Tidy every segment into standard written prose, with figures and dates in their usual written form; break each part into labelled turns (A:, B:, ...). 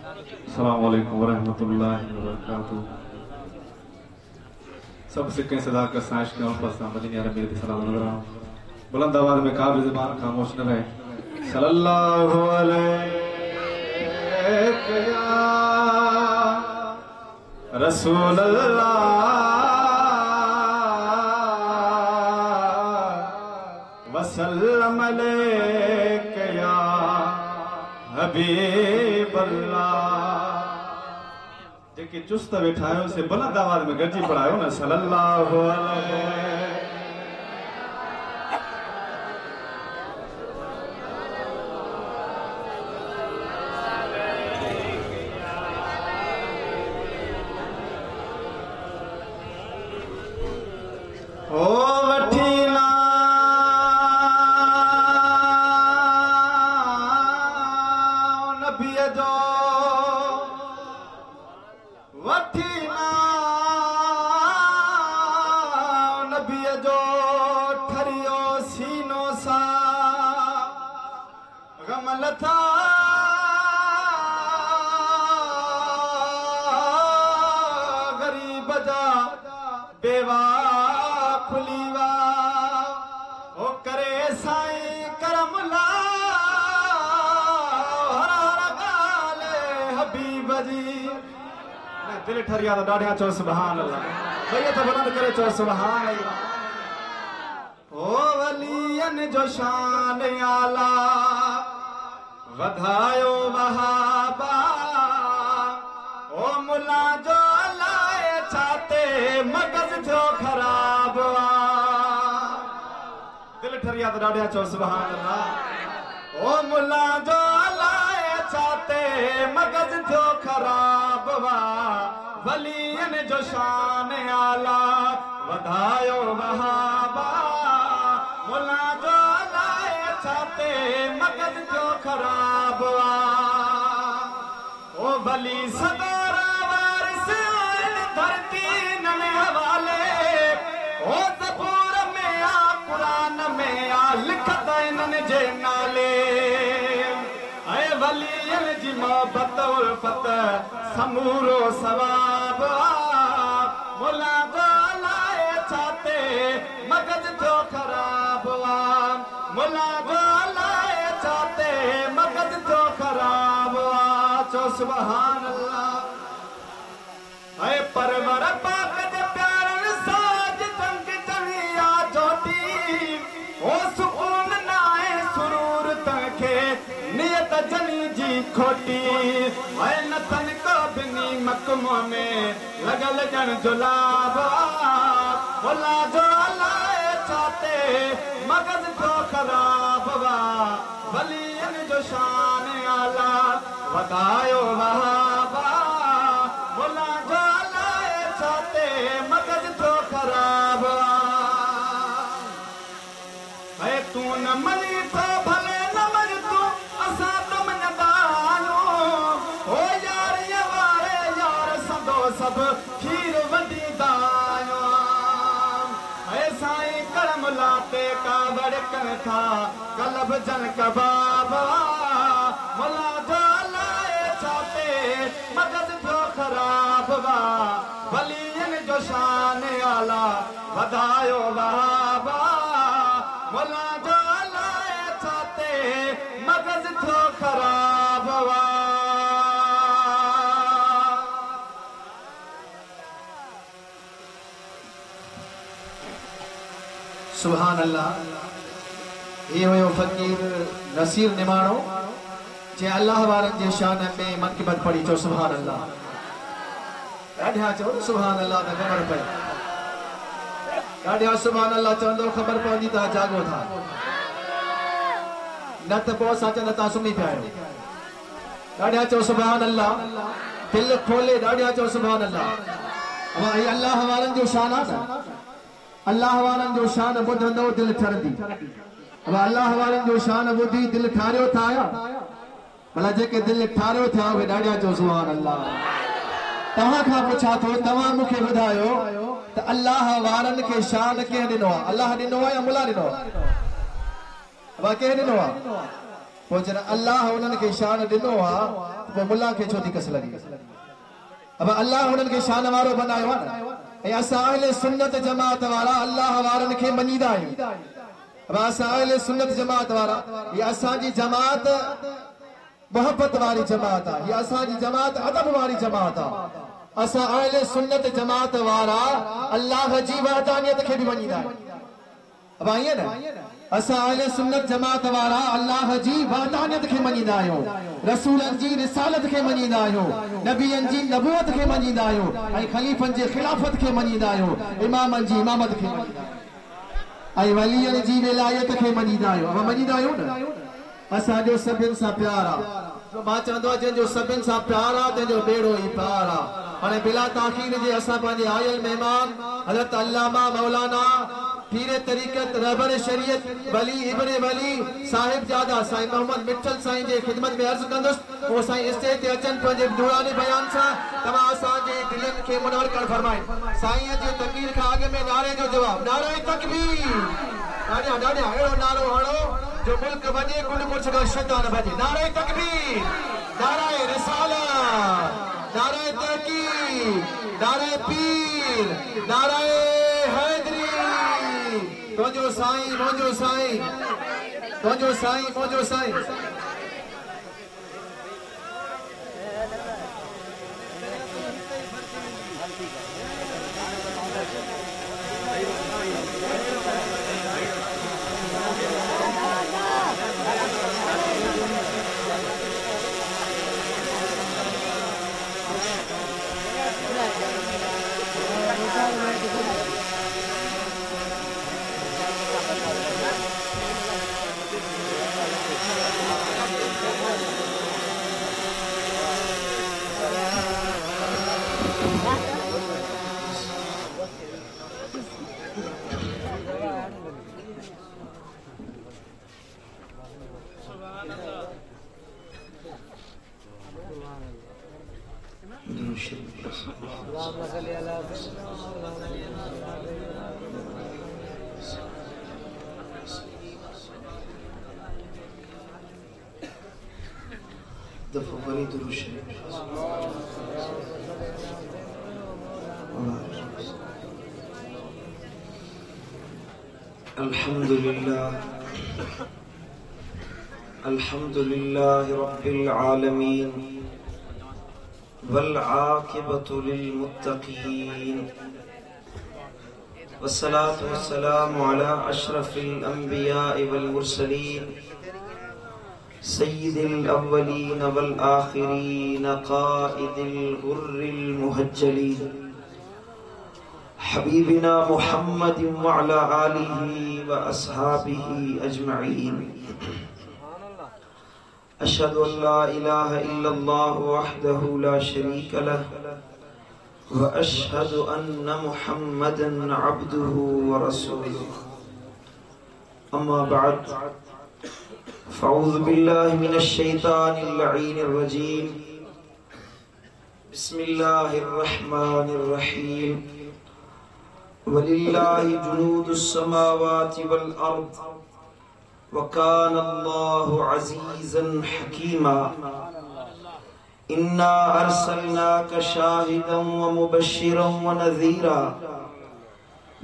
A: अस्सलाम वालेकुम वरहमतुल्लाहि वबरकातुहू। सबसे कहीं सदा का साइश के ऊपर सामने यार मेरे सलाम नजर बुलंद आवाज में काबिल ज़बान खामोश न रहे। सल्लल्लाहु अलैहि या रसूल अल्लाह वसल्लम अलैका या हबीब अल्लाह। जेके चुस्त वेठा आहियो से बुलंद आवाज में गॾिजी पढ़ायो न सल्लल्लाहु अलैहि। ओ वठी ना नबीअ जो वठी ना नबीअ जो ठरियो सीनो सा गम लथा गरीब जा बेवा खुलीवा ओ करे साईं करम ला हर हर गाले हबीब जी दिल ठरिया तो डाढ़िया चो सुभान अल्लाह भैया तो बुलंद करे चो सुभान अल्लाह। ओ वलियन जो शान आला वधायो वहाबा ओ मुला जो लाए छाते मगज जो खराब दिल ठरिया तो डाढ़िया चो सुभान अल्लाह। ओ मुला जो लाए छाते मगज जो खराब वलियन जो शान आला वधायो वहाबा मुला जो लाए छाते मगज जो खराब ओ वली सदारा वारिस धरती नने हवाले ओ ज़बूर में आ कुरान में आ लिखत इन्हनि जे नाले ऐ वलियन जी मोहब्बत उल्फत समूरो सवाब मुला जो लाए छाते मगज जो खराब मुला जो लाए छाते मगज जो खराब चो सुभान अल्लाह। ऐ परवर पाक दे प्यारन साज तंग चढ़िया जोटी ओ सुकून नाए सुरूर तंखे नियत जनी जी खोटी ऐ नथन को बिनी मकमो में लगल जन जुलाब मुला जो लाए छाते मगज जो खराब वलियन जो शान आला वधायो वहाबा मुला जो लाए छाते मगज जो खराब है तू न मनी तो भले न मर तू असा तो मन दायो ओ यार ये वारे यार सदो सब खीर वडी दायो ऐ साईं करम लाते का बड़कन था कलब जन कबाब मुला जो लाए छाते मगज जो खराब वलियन जो शान आला वधायो वहाबा मुला जो लाए छाते मगज जो खराब
B: सुभान अल्लाह। ये हुयो फकीर नसीर निमाणो जे अल्लाह वारन जे शान में मनक़िबत पढ़ी चो सुभान अल्लाह। ॾाढिया चो सुभान अल्लाह त ख़बर पई ॾाढिया सुभान अल्लाह चवंदो ख़बर पवंदी त जागो था न त पोइ असां चवंदा तव्हां सुम्ही पिया आहियो। ॾाढिया चो सुभान अल्लाह दिल खोले ॾाढिया चो सुभान अल्लाह। अल्लाह वारन जो शान आहे न अल्लाह वारन जो शान ॿुधंदो दिल ठरंदी। अल्लाह वारन जो शान ॿुधी दिल ठारियो था आया भला जेके दिल ठारियो थिया उहे ॾाढिया चो सुभान अल्लाह। तव्हां खां पुछा थो तव्हां मूंखे ॿुधायो त अल्लाह वारन खे शान कंहिं ॾिनो आहे? अल्लाह ॾिनो आहे या मुला ॾिनो आहे? कंहिं ॾिनो आहे? पोइ जॾहिं अल्लाह उन्हनि खे शान ॾिनो आहे पोइ मुला खे छो थी कस लॻी। अब अल्लाह उन्हनि खे शान वारो बनायो आहे न। ऐं असां अहले सुन्नत जमात वारा अल्लाह वारनि खे मञीदा आहियूं। अब असां अहले सुन्नत जमात वारा ये असांजी जमात मोहब्बत वारी जमात आहे। ये असांजी जमात अदब वारी जमात आहे। असां अहले सुन्नत जमात वारा अल्लाह जी वहदानियत खे बि मञीदा आहियूं। अब आइए ना असां अहले सुन्नत जमात वारा अल्लाह जी वहदानियत खे मञीदा आहियूं, रसूलन जी रिसालत खे मञीदा आहियूं, नबियन जी नबूवत खे मञीदा आहियूं, ऐं खलीफन जी खिलाफत खे मञीदा आहियूं, इमामन जी इमामत खे मञीदा आहियूं, ऐं वलियन जी विलायत खे मञीदा आहियूं। अब मञीदा आहियूं न। असांजो सभिनि सां प्यार आहे। मां चवंदो आहियां जंहिंजो सभिनि सां प्यार आहे तंहिंजो बेड़ो ई पार आहे। हाणे बिला ताख़ीर जे असां पंहिंजे आयल महिमान हज़रत अल्लामा मौलाना पीर तरीक़त रहबर शरीयत वली इब्न वली साहिब जादा साईं मोहम्मद मिठल साईं जे खिदमत में अर्ज़ कंदुसि। वो साईं स्टेज ते अचनि पंहिंजे नूरानी बयान सां तव्हां असांजे दिलनि खे मुनवर करणु फरमाइनि। साईं जे तक़रीर खां अॻु में नारे जो जवाब, नारे तकबीर। ॾाढा ॾाढा अहिड़ो नारो हणो जो मुल्क वञे कुल कुछ खां शैतान भॼे। नारे तकबीर, नारे रिसालत, नारे तहकीर, नारे पीर, नारे हैदरी। तुझो साईं मुझो साईं, तुझो साईं मुझो साईं।
C: अल्हम्दुलिल्लाह रब्बिल आलमीन वल आक़िबतु लिल मुत्तक़ीन वस्सलातु वस्सलामु अला अशरफिल अंबिया वल मुरसलीन सय्यिदिल अव्वलीन वल आखिरीन क़ाइदिल गुर्रिल मुहज्जलीन हबीबिना मुहम्मदिन व अला आलिहि व अस्हाबिहि अजमईन। अशहदु अल्ला इलाहा इल्लल्लाह वहदहु ला शरीका लहु व अशहदु अन्न मुहम्मदन अब्दुहु व रसूलुहु। अम्मा बअद फ़अऊज़ु बिल्लाहि मिनश शैतानिर लईनिर रजीम। बिस्मिल्लाहिर रहमानिर रहीम। वलिल्लाहि जुनूदुस समावाति वल अर्द वकान अल्लाहु अज़ीज़न हकीमा। इन्ना अरसलनाका शाहिदन व मुबश्शिरन व नज़ीरा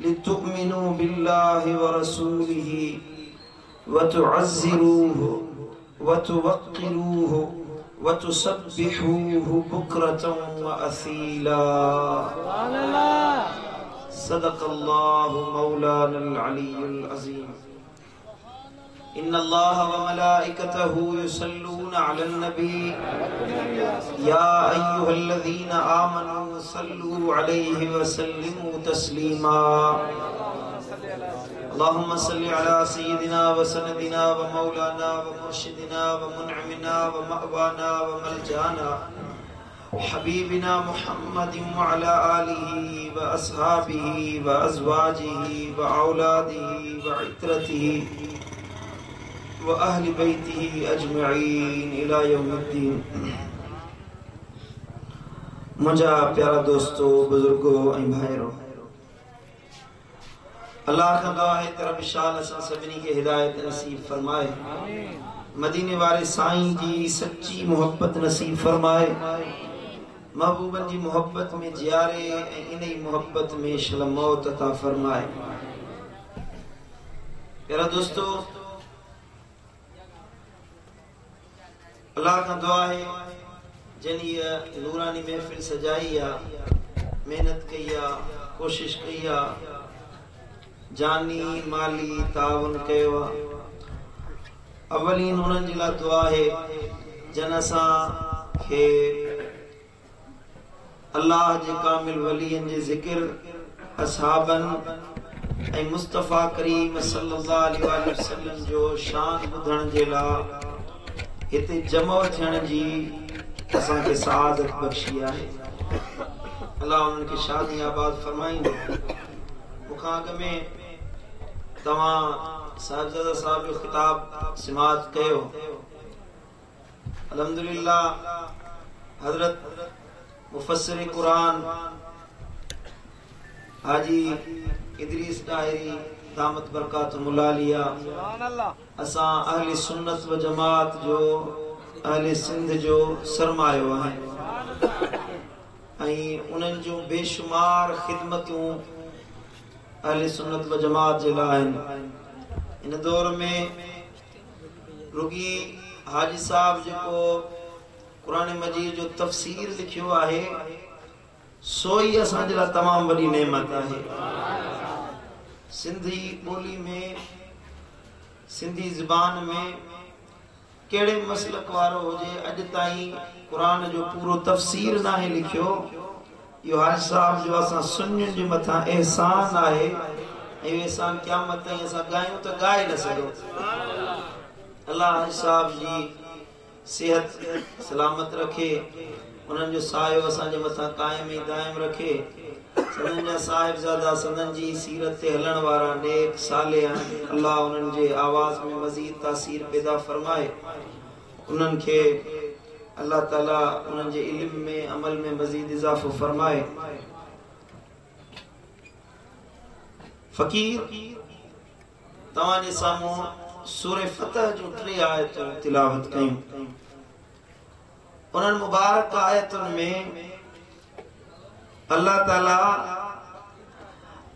C: लितुअमिनु बिल्लाहि व रसूलिहि व तुअज़्ज़िरूहु व तुवक्किरूहु व तुसब्बिहूहु बुक्रतन व असीला। सदक़ल्लाहु मौलानल अलीयुल अज़ीम। इन्नल्लाह व मलाइकतहु युसल्लूना अलन नबी या अय्युहल्लज़ीना आमनू सल्लू अलैहि व सल्लिमू तस्लीमा। अल्लाहुम्मा सल्लि अला सय्यिदिना व सनदिना व मौलाना व मुर्शिदिना व मुनअमिना व मअवाना व मलजाना हबीबिना मुहम्मदिन व अला आलिहि व अस्हाबिहि व अज़वाजिहि व औलादिहि व इत्रतिहि व अहली बैतिही अजमईन इला यौमिद्दीन। मुंहिंजा प्यारा दोस्तों, बुजुर्गो ऐं भाइरो, अल्लाह खां दुआ है त रब शाल असां सभिनी खे हिदायत नसीब फरमाए मदीने वाले साईं जी सच्ची मोहब्बत नसीब फरमाए, महबूबन जी मोहब्बत में जियारे, इन्हीं मोहब्बत में शल मौत अता फरमाए। प्यारा दोस्तों, अल्लाह का दुआ है जिन ये नूरानी महफिल सजाई या मेहनत कई या कोशिश कई या जानी माली तावन कयो। अवलीन उन्हनि जे लाइ दुआ है जन असां खे अल्लाह जे कामिल वलियन जे ज़िक्र असहाबन ऐं मुस्तफ़ा करीम सल्लल्लाहु अलैहि वसल्लम जो शान ॿुधण जे लाइ हिते जमो थियण जी असां खे सआदत बख़्शी आहे। अल्लाह उन्हनि खे शादी आबाद फरमाईंदो। मूंखां अॻ में तव्हां साहिबज़ादा साहब जो ख़िताब सिमात कयो। अल्हम्दुलिल्लाह हज़रत मुफ़स्सिर कुरान हाजी इदरीस डायरी दामत बरकातुहुल आलिया असां अहले सुन्नत व जमात जो अहले सिंध जो सरमायो आहे ऐं उन्हनि जो बेशुमार ख़िदमतूं अहले सुन्नत व जमात जे लाइ आहिनि। इन दौर में रुगी हाजी साहब जेको कुरान मजीद जो तफ़सीर लिखियो आहे सो ही असांजे लाइ तमामु वॾी नेमत आहे। सिंधी ॿोली में सिंधी ज़बान में कहिड़े मसलक वारो हुजे अॼु ताईं कुरान जो पूरो तफ़सीर नाहे लिखियो। इहो हाजी साहब जो असां सुन्नियुनि जे मथां एहसान आहे ऐं एहसान क़यामत ताईं असां ॻायूं त ॻाए न सघूं। अल्लाह हाजी साहब जी सेहत सलामत रखे, उन्हनि जो सायो असांजे मथां कायम ऐं दाइम रखे। सदन जा साहिबज़ादा सदन जी सीरत ते हलण वारा नेक साले आहिनि। अल्लाह उन्हनि जे आवाज़ में मज़ीद तासीर पैदा फरमाए। उन्हनि खे अल्लाह ताला उन्हनि जे इल्म में अमल में मज़ीद इज़ाफ़ो फरमाए। फ़कीर तव्हां जे साम्हूं सूरह फतह जो 3 आयतूं तिलावत कयूं। उन्हनि मुबारक आयतुनि में अल्लाह ताला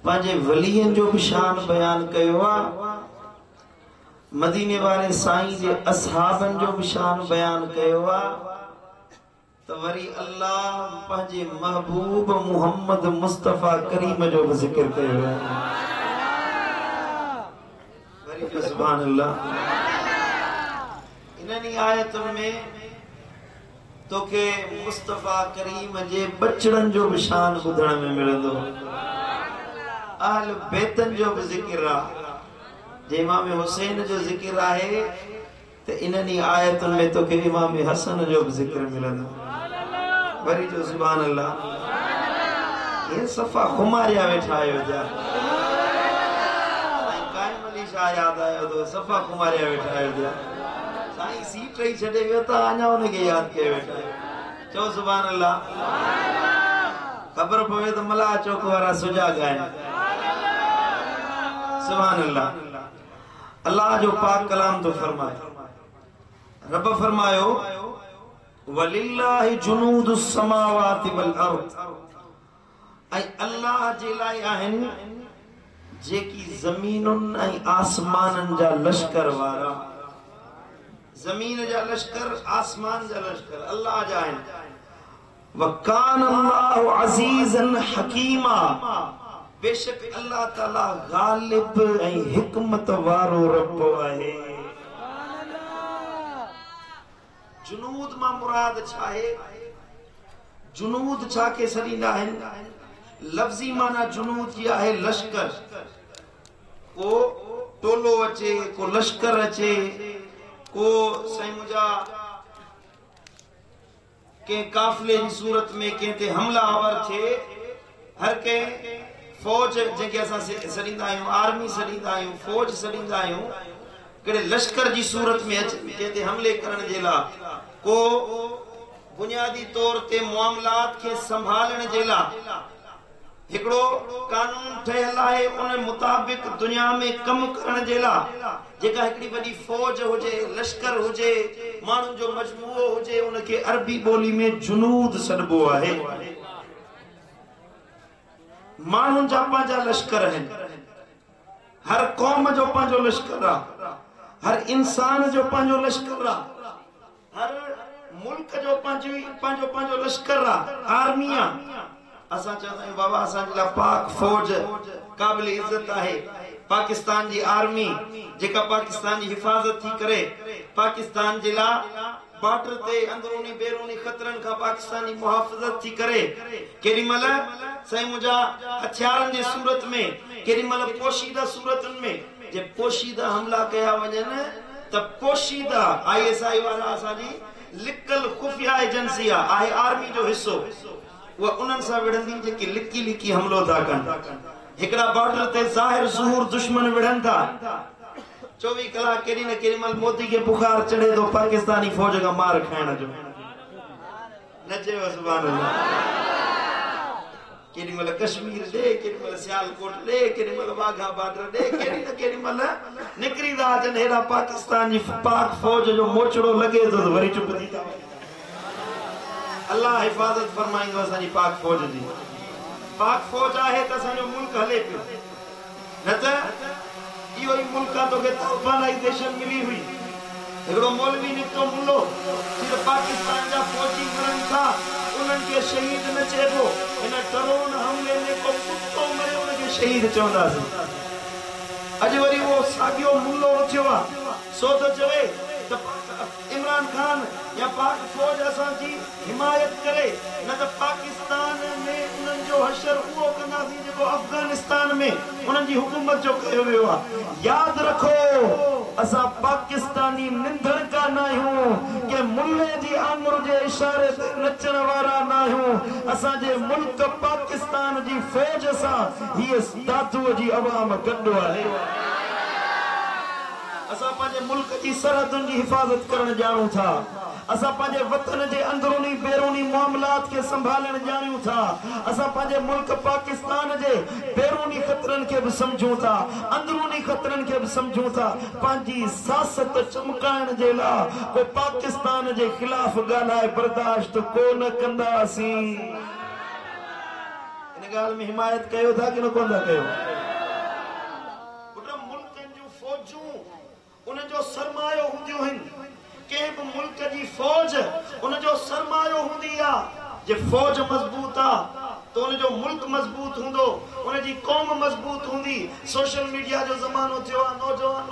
C: पंहिंजे वलियन जो भी शान बयान कयो आहे, मदीने वाले साईं जे असहाबन जो भी शान बयान कयो आहे, तो वरी अल्लाह पंहिंजे महबूब मोहम्मद मुस्तफ़ा करीम जो भी जिक्र कयो आहे। वरी जो सुभान अल्लाह। इन्हनि आयतुनि में तोखे मुस्तफ़ा करीम जे बचड़न जो भी शान ॿुधण में मिलंदो। अहल बैतन जो भी ज़िक्र आहे। जे इमाम हुसैन जो ज़िक्र आहे त इन्हनि आयतुनि में तोखे इमाम हसन जो भी ज़िक्र मिलंदो। वरी जो सुभान अल्लाह। ये सफ़ा खुमारिया वेठा आयो जा कायम अली शाह याद आयो तो सफ़ा खुमारिया वेठा आयो जा साईं सीट ही छड़े वियो त अञा उनखे याद कयो वेठा। चओ सुभान अल्लाह। ख़बर पवे तो मला चौक वारा सुजाग आहिनि। सुभान अल्लाह। अल्लाह जो पाक कलाम तो फरमाए। रब फरमायो वलिल्लाहि जुनूदुस समावाति वल अर्द। ऐं अल्लाह जे लाइ आहिनि जेकी ज़मीनुनि ऐं आसमाननि जा लश्कर वारा। ज़मीन जा लश्कर आसमान जा लश्कर अल्लाह जा आहिनि। वकान अल्लाहु अज़ीज़न हकीमा। बेशक अल्लाह ताला गालिब ऐं हिकमत वारो रब आहे। जुनूद मां मुराद छा है? जुनूद छा के सरींदा आहिनि? लफ्ज़ी माना जुनूद जी आहे लश्कर। को टोलो अचे, को लश्कर अचे, को साईं मुंहिंजा के काफ़िले जी सूरत में के ते हमला आवर थे। हर के फौज जेके असां सरींदा आहियूं, आर्मी सरींदा आहियूं, फौज सरींदा आहियूं, कड़े लश्कर जी सूरत में अच के ते हमले करण जे लाइ, को बुनियादी तौर ते मामलात के संभालण जे लाइ हिकड़ो कानून ठहियल आहे उन मुताबिक दुनिया में कम करण जे लाइ जेका हिकड़ी वॾी फौज हुजे लश्कर हुजे माण्हुनि जो मजमूओ हुजे उनखे अरबी ॿोली में जुनूद सॾिबो आहे माण्हुनि जा पंहिंजा लश्कर आहिनि हर क़ौम जो पंहिंजो लश्कर आहे हर इंसान जो पंहिंजो लश्कर आहे हर मुल्क जो पंहिंजो लश्कर आहे आर्मी आहे असां चवंदा आहियूं बाबा असांजे लाइ पाक फौज क़ाबिल इज़त आहे पाकिस्तान जी आर्मी जेका पाकिस्तान जी हिफ़ाज़त थी करे पाकिस्तान जे लाइ बॉर्डर ते अंदरूनी बैरूनी खतरनि खां पाकिस्तान जी मुहाफ़िज़त थी करे केॾीमहिल साईं मुंहिंजा हथियारनि जी सूरत में केॾीमहिल पोशीदा सूरतुनि में जे पोशीदा हमला कया वञनि त पोशीदा ISI वारा असांजी लिकल खुफ़िया एजेंसी आहे आर्मी जो हिस्सो वो उन्हनि सां विढ़ंदी जेके लिकी लिकी हमलो था कनि हिकड़ा बॉर्डर ते ज़ाहिर ज़ुहूर दुश्मन विढ़नि था 24 कलाक केॾी न केॾी महिल मोदी खे बुखार चढ़े थो पाकिस्तानी फौज खां मार खाइण जो न चयो सुभान अल्लाह केॾी महिल कश्मीर ॾे केॾी महिल सियालकोट ॾे केॾी महिल वाघा बॉर्डर ॾे केॾी न केॾी महिल निकिरी था अचनि हेॾा पाकिस्तान जी पाक फौज जो मोचड़ो लॻे थो त वरी चुप थी था अल्लाह हिफाज़त फरमाइंदो असांजी पाक फौज जी पाक फौज आहे त असांजो मुल्क हले पियो न त इहो ई मुल्क आहे तोखे तालिबानाइज़ेशन मिली हुई हिकिड़ो मौलवी निकितो मुल्लो जिते पाकिस्तान जा फौजी मरनि था उन्हनि खे शहीद न चइबो हिन ड्रोन हमले में को कुतो मरे उनखे शहीद चवंदासीं अॼु वरी उहो साॻियो मुल्लो उथियो आहे सो त चवे त इमरान खान या पाक फौज असांजी हिमायत करे न त पाकिस्तान में उन्हनि जो हशर उहो कंदासीं जेको अफगानिस्तान में उन्हनि जी हुकूमत जो कयो वियो आहे यादि रखो असां पाकिस्तानी निंदड़का न आहियूं के मुल्ले जी आङुर जे इशारे ते नचण वारा न आहियूं असांजे मुल्क पाकिस्तान जी फौज सां हीअ दादूअ जी अवाम गॾु आहे असां पंहिंजे मुल्क जी सरहदुनि जी हिफ़ाज़त करण ॼाणूं था असां पंहिंजे वतन जे अंदरूनी बैरूनी मामलात खे संभालण ॼाणूं था असां पंहिंजे मुल्क पाकिस्तान जे बैरूनी खतरनि खे बि सम्झूं था अंदरूनी खतरनि खे बि सम्झूं था पंहिंजी सियासत चमकाइण जे लाइ को पाकिस्तान जे ख़िलाफ़ ॻाल्हाए बर्दाश्त कोन कंदासीं इन ॻाल्हि में हिमायत कयो था कि न कोन था कयो मुल्कनि जूं फौजूं उन जो सरमायो हूंदियूं आहिनि कंहिं बि मुल्क जी फौज उन जो सरमायो हूंदी आहे जे फौज मज़बूत आहे तो उन जो मुल्क मज़बूत हूंदो उन जी क़ौम मज़बूत हूंदी सोशल मीडिया जो ज़मानो थियो आहे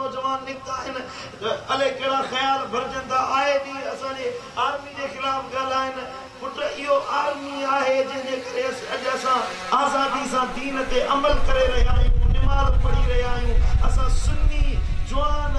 C: नौजवान निकिता आहिनि अले कहिड़ा ख़्याल भरजनि था आए ॾींहुं असांजे आर्मी जे ख़िलाफ़ ॻाल्हाइनि पुट इहो आर्मी आहे जंहिंजे करे अॼु असां आज़ादी सां दीन ते अमल करे रहिया आहियूं निमाज़ पढ़ी रहिया आहियूं असां सुन्नी जवान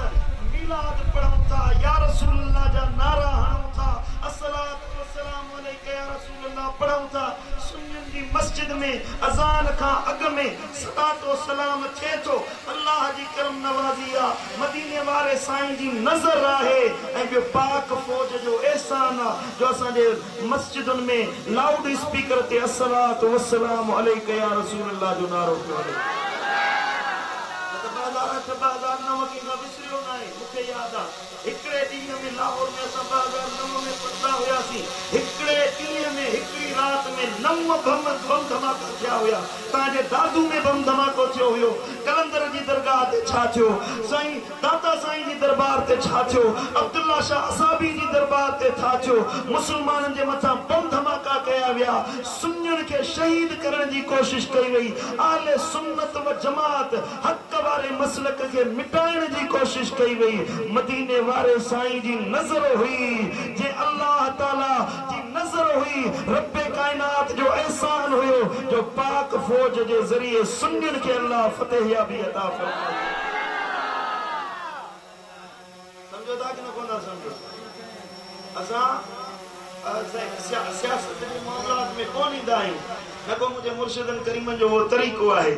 C: मिलाद पढ़ूं था या रसूल अल्लाह जा नारा हणूं था अस्सलातु वस्सलामु अलैका या रसूल अल्लाह पढ़ूं था सुन्नियुनि जी मस्जिद में अज़ान खां अॻु में सलातो सलाम थिए थो अल्लाह जी करम नवाज़ी आहे मदीने वारे साईं जी नज़र आहे ऐं ॿियो पाक फौज जो एहसान आहे जो असांजे मस्जिदुनि में लाउड स्पीकर ते अस्सलातु वस्सलामु अलैका या रसूल अल्लाह जो नारो पियो हले विसरियो न आहे मूंखे यादि आहे हिकिड़े ॾींहं में लाहौर में असां 2009 में पढ़ंदा हुआसीं हिकिड़े ॾींहं में हिकिड़ी राति में 9 बम धमाका थिया हुया तव्हांजे दादू में बम धमाको थियो हुयो कलंदर जी दरगाह ते छा थियो साईं दाता साईं जी दरबार ते छा थियो अब्दुल्ला शाह असाबी जी दरबार ते छा थियो मुसलमाननि जे मथां बम धमाका कया विया सुन्नियुनि खे शहीद करण जी कोशिश कई वई आले सुन्नत व जमात हक़ वारे मसलक के मिटाइण जी कोशिश कई वई मदीने वारे साईं जी नज़र हुई जे अल्लाह ताला जी नज़र हुई रब्बे कायनात जो एहसान हुयो जो पाक फौज जे ज़रिए सुन्नियुनि खे अल्लाह फतेह याबी अता फरमाई समझो था कि न कोन था समझो असां सियासत जे मामलात में कोन ईंदा आहियूं न को मुझे मुर्शिदन करीमन जो वो तरीको आहे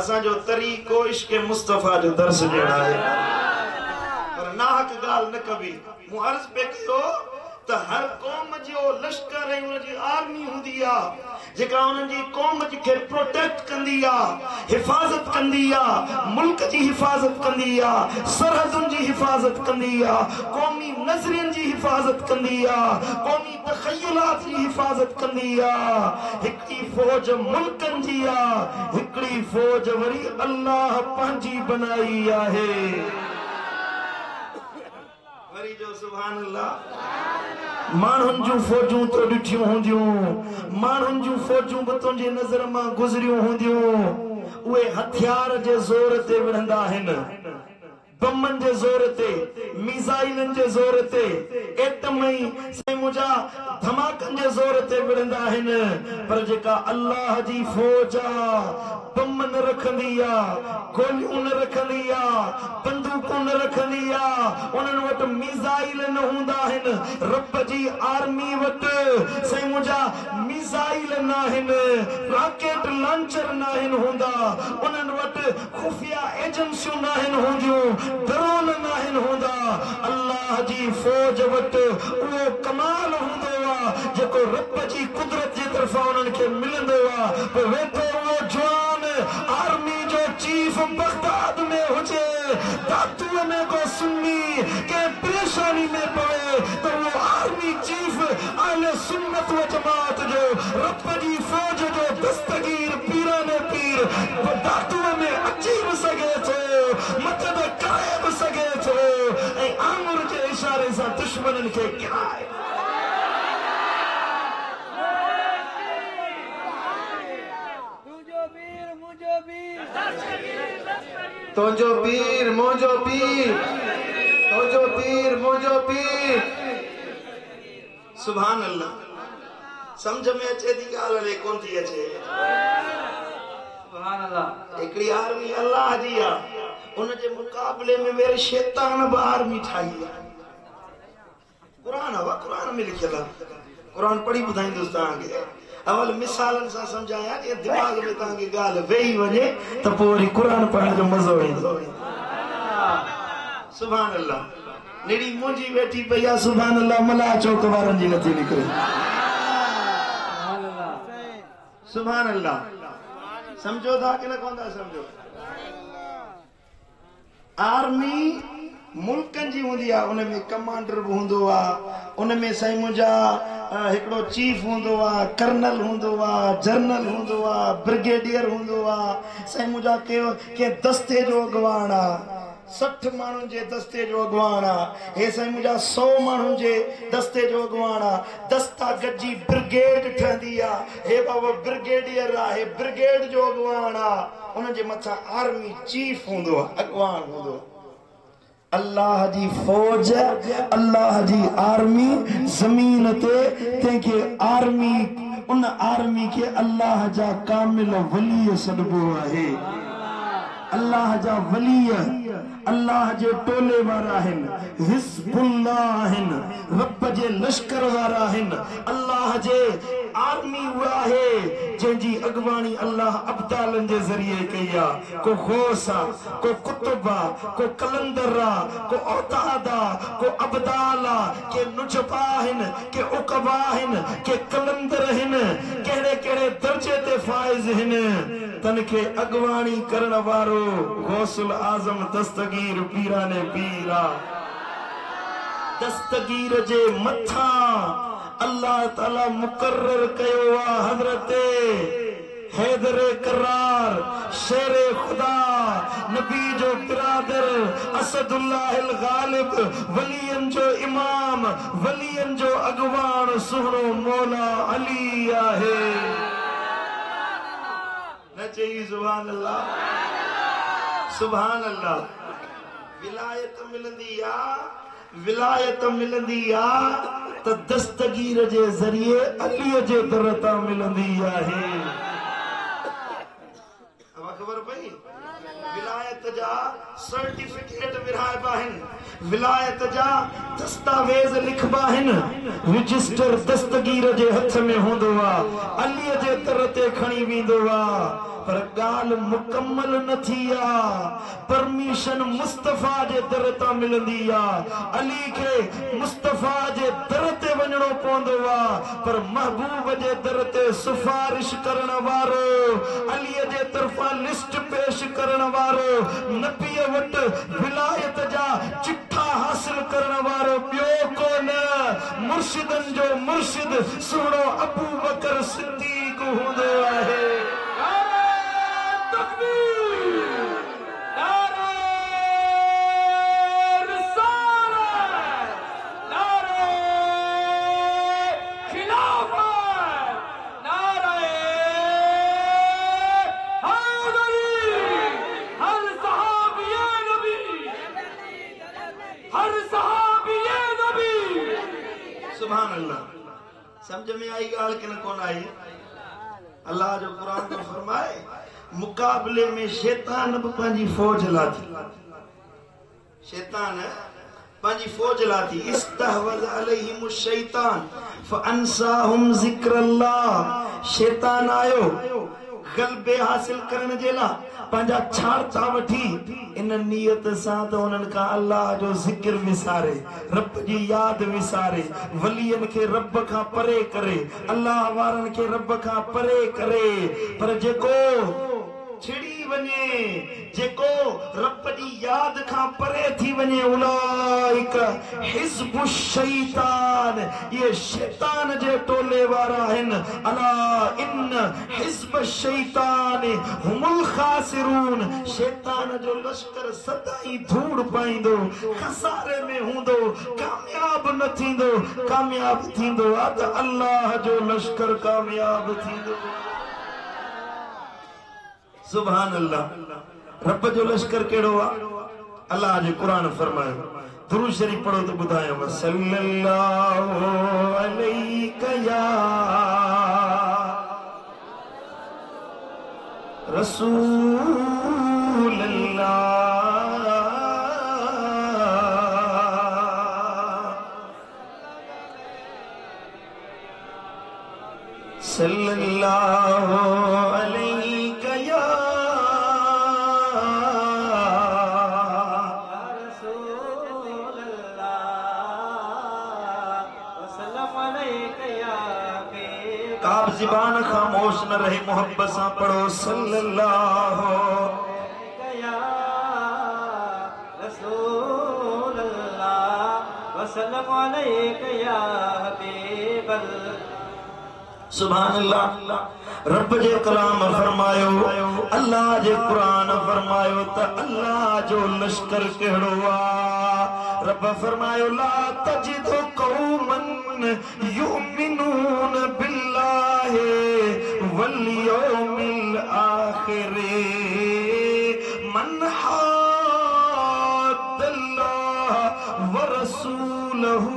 C: असांजो तरीको इश्क मुस्तफा जो दर्स ॾियण आहे पर नाहक ॻाल्हि न कबी मूं अर्ज़ पे कयो तो हर कौम जो लश्कर है उन जी आर्मी हुंदी आ जेका उन जी कौम के प्रोटेक्ट कंदी आ, हिफाजत कंदी आ, मुल्क जी हिफाजत कंदी आ, सरहदुन जी हिफाजत कंदी आ, कौमी नजरियन जी हिफाजत कंदी आ, कौमी तखय्युलात जी हिफाजत कंदी आ। हिकड़ी फौज मुल्कन जी आ, हिकड़ी फौज वरी अल्लाह पंहिंजी बनाई आहे। वरी जो सुभान अल्लाह। माण्हुनि जूं फौजूं तो ॾिठियूं हूंदियूं, माण्हुनि जूं फौजूं बि तुंहिंजे नज़र मां गुज़रियूं हूंदियूं, उहे हथियार जे ज़ोर ते विढ़ंदा आहिनि, बमन जे ज़ोर ते, मिसाइलन जे ज़ोर ते, एटमई मुंहिंजा धमाकन जे ज़ोर ते विढ़ंदा आहिनि। पर जेका अल्लाह जी फौज आ, बम न रखंदी आ, गोलियूं न रखंदी आ, बंदूकूं न रखंदी आ, उन्हनि वटि मिसाइल न हूंदा आहिनि। रब जी आर्मी वटि साईं मुंहिंजा मिसाइल न आहिनि, रॉकेट लॉन्चर न आहिनि हूंदा, उन्हनि वटि खुफिया एजेंसियूं न आहिनि हूंदियूं, ड्रोन न आहिनि हूंदा। अल्लाह जी फौज वटि उहो कमाल हूंदो आहे जेको रब जी कुदरत जी तरफ़ां उन्हनि खे मिलंदो आहे। पोइ वेठो उहो जवान आर्मी जो चीफ बगदाद में हुजे, दातूअ में को सुन्नी के परेशानी में पवे तो वो आर्मी चीफ अहले सुन्नत व जमात जो रब जी फौज जो दस्तगीर पीराने पीर दातूअ में अची भी सके थो, मदद करे भी सके थो, ऐं आंगुर जे इशारे सां दुश्मननि खे किराए।
B: तुझो पीर मुझो पीर, तुझो पीर मुझो पीर।
C: सुभान अल्लाह। समझ में अचे थी ॻाल्हि रे कोन थी अचे? सुभान अल्लाह। हिकड़ी आर्मी अल्लाह जी आ, उन जे मुकाबले में मेरे शैतान भी आर्मी ठाही आहे। कुरान आहे, कुरान में लिखियल आहे, कुरान पढ़ी ॿुधाईंदुसि तव्हांखे। अवल मिसालन सां समझाया कि दिमाग में तव्हांखे ॻाल्हि वेही वञे त पोइ वरी कुरान पढ़ण जो मज़ो ईंदो। सुभान अल्लाह। निड़ी मुंहिंजी वेठी पई आहे सुभान अल्लाह, मला चौक वारनि जी नथी निकिरे। सुभान अल्लाह। समझो था कि न कोन था समझो? आर्मी मुल्कन जी हूंदी आहे, उन में कमांडर भी हूंदो आहे, उन में साईं मुंहिंजा हिकिड़ो चीफ हूंदो आहे, कर्नल हूंदो आहे, जनरल हूंदो आहे, ब्रिगेडियर हूंदो आहे, साईं मुंहिंजा के दस्ते जो अॻवान आहे, 60 माण्हुनि जे दस्ते जो अॻवान आहे, हे साईं मुंहिंजा 100 माण्हुनि जे दस्ते जो अॻवान आहे। दस्ता गॾिजी ब्रिगेड ठहंदी आहे, हे बाबा ब्रिगेडियर आहे, हे ब्रिगेड जो अॻवान आहे, उन जे मथां आर्मी चीफ हूंदो आहे, अॻवान हूंदो आहे। अल्लाह जी फौज, अल्लाह जी आर्मी जमीन ते तंहिंखे आर्मी, उन आर्मी के अल्लाह जा कामिल वली सॾिबो आहे। अल्लाह जा वली अल्लाह जे टोले वारा आहिनि, हिज़्बुल्लाह आहिनि, रब जे लश्कर वारा आहिनि। अल्लाह जे आर्मी उहा आहे जंहिंजी अॻवानी अल्लाह अब्दालन जे ज़रिए कई आहे। को गौस आहे, को कुतुब आहे, को कलंदर आहे, को औताद आहे, को अब्दाल आहे, के नुजबा आहिनि, के उक़बा आहिनि, के कलंदर आहिनि, कहिड़े कहिड़े दर्जे ते फाइज़ आहिनि। तन खे अॻवानी करण वारो गौसुल आज़म दस्तगीर पीराने पीर आहे। दस्तगीर जे मथां अल्लाह ताला मुकर्रर कयो आहे हज़रते हैदरे करार, शेरे खुदा, नबी जो बिरादर, असदुल्लाहिल गालिब, वलियन जो इमाम, वलियन जो अगवान, सुहरो मौला अली आहे। न चई सुभान अल्लाह, सुभान अल्लाह। विलायत मिलंदी आ, विलायत मिलंदी आ त दस्तगीर जे ज़रिए अलीअ जे दर तां मिलंदी आहे। खबर पई? विलायत जा सर्टिफिकेट विराइबा आहिनि, विलायत जा दस्तावेज़ लिखबा आहिनि, रजिस्टर दस्तगीर जे हथ में हूंदो आहे, अलीअ जे दर ते खणी वेंदो आहे। पर गाल मुकम्मल न थिया परमिशन मुस्तफा जे दर ता मिलंदी आ अली के मुस्तफा जे दर ते वणो पवंदो आ पर महबूब जे दर ते सिफारिश करण वारो अली जे तरफा लिस्ट पेश करण वारो नबी वट विलायत जा चिट्ठा हासिल करण वारो बियो कोन मुर्शिदन जो मुर्शिद सुनो अबू बकर सिद्दीक हुंदो आहे समझ में आई गाल कि न कौन आई अल्लाह जो कुरान में फरमाए मुकाबले में शैतान पांजी फौज लाथी शैतान पांजी फौज लाथी इस्तहवज़ अलैहिम शैतान फअनसाहुम ज़िक्रुल्लाह शैतान आयो गलबे हासिल करने जेला पंजा छाड़ता वठी इन नियत सां तो उनन का अल्लाह जो जिक्र विसारे रब जी याद विसारे वलियन के रब का परे करे अल्लाह वारन के रब का परे करे पर जेको छिड़ी वने जेको रब जी याद का परे थी वने उलाइक हिज़्बु शैतान ये शैतान जे टोले वारा हन अला इन हिज़्ब शैतान हुमुल खासिरून शैतान जो लश्कर सदाई धूड़ पाइंदो खसारे में हुंदो कामयाब न थींदो कामयाब थींदो अत अल्लाह जो लश्कर कामयाब थींदो सुभान अल्लाह रब जो लश्कर केड़ो आ अल्लाह जे कुरान फरमायो दुरूद शरीफ पढ़ो तो बुधायो सल्लल्लाहु अलैहि या रसूल अल्लाह सल्लल्लाहु अलैहि या रसूल अल्लाह वसल्लम अलैहि या काब ज़बान खामोश न रहे मोहब्बत से पढ़ो सल्लल्लाहु अलैहि या रसूल अल्लाह वसल्लम अलैहि या हबीब सुभान अल्लाह रब जे कलाम फरमायो अल्लाह जे कुरान फरमायो त अल्लाह जो लश्कर केड़ो आ रब फरमायो ला तजिदु कौमन युमिनून बिल्लाहि वल यौमिल आखिर मन हाद्दल्लाह व रसूलहू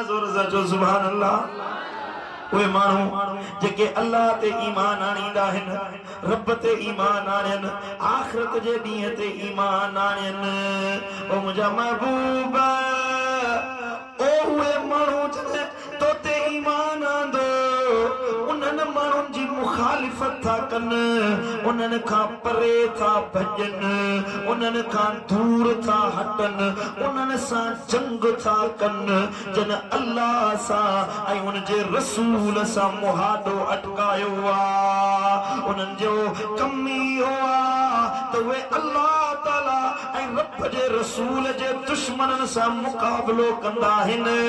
C: जोर जो सुभान अल्लाह वे मानू जेके अल्लाह ते ईमान आणींदा हन रब ते ईमान आणन आखिरत जे ॾींहं ते ईमान आणन ओ मुंहिंजा महबूब ओ वे मानू जने तो ते ईमान आंदो उन्हनि माण्हुनि जी मुखालिफत था कनि उन्हनि खां परे था भॼनि उन्हनि खां दूर था हटनि उन्हनि सां जंग था कनि जन अल्लाह सां ऐं उन जे रसूल सां मुहादो अटकायो आहे उन्हनि जो कम इहो आहे त उहे अल्लाह ताला ऐं रब जे रसूल जे दुश्मननि सां मुक़ाबिलो कंदा आहिनि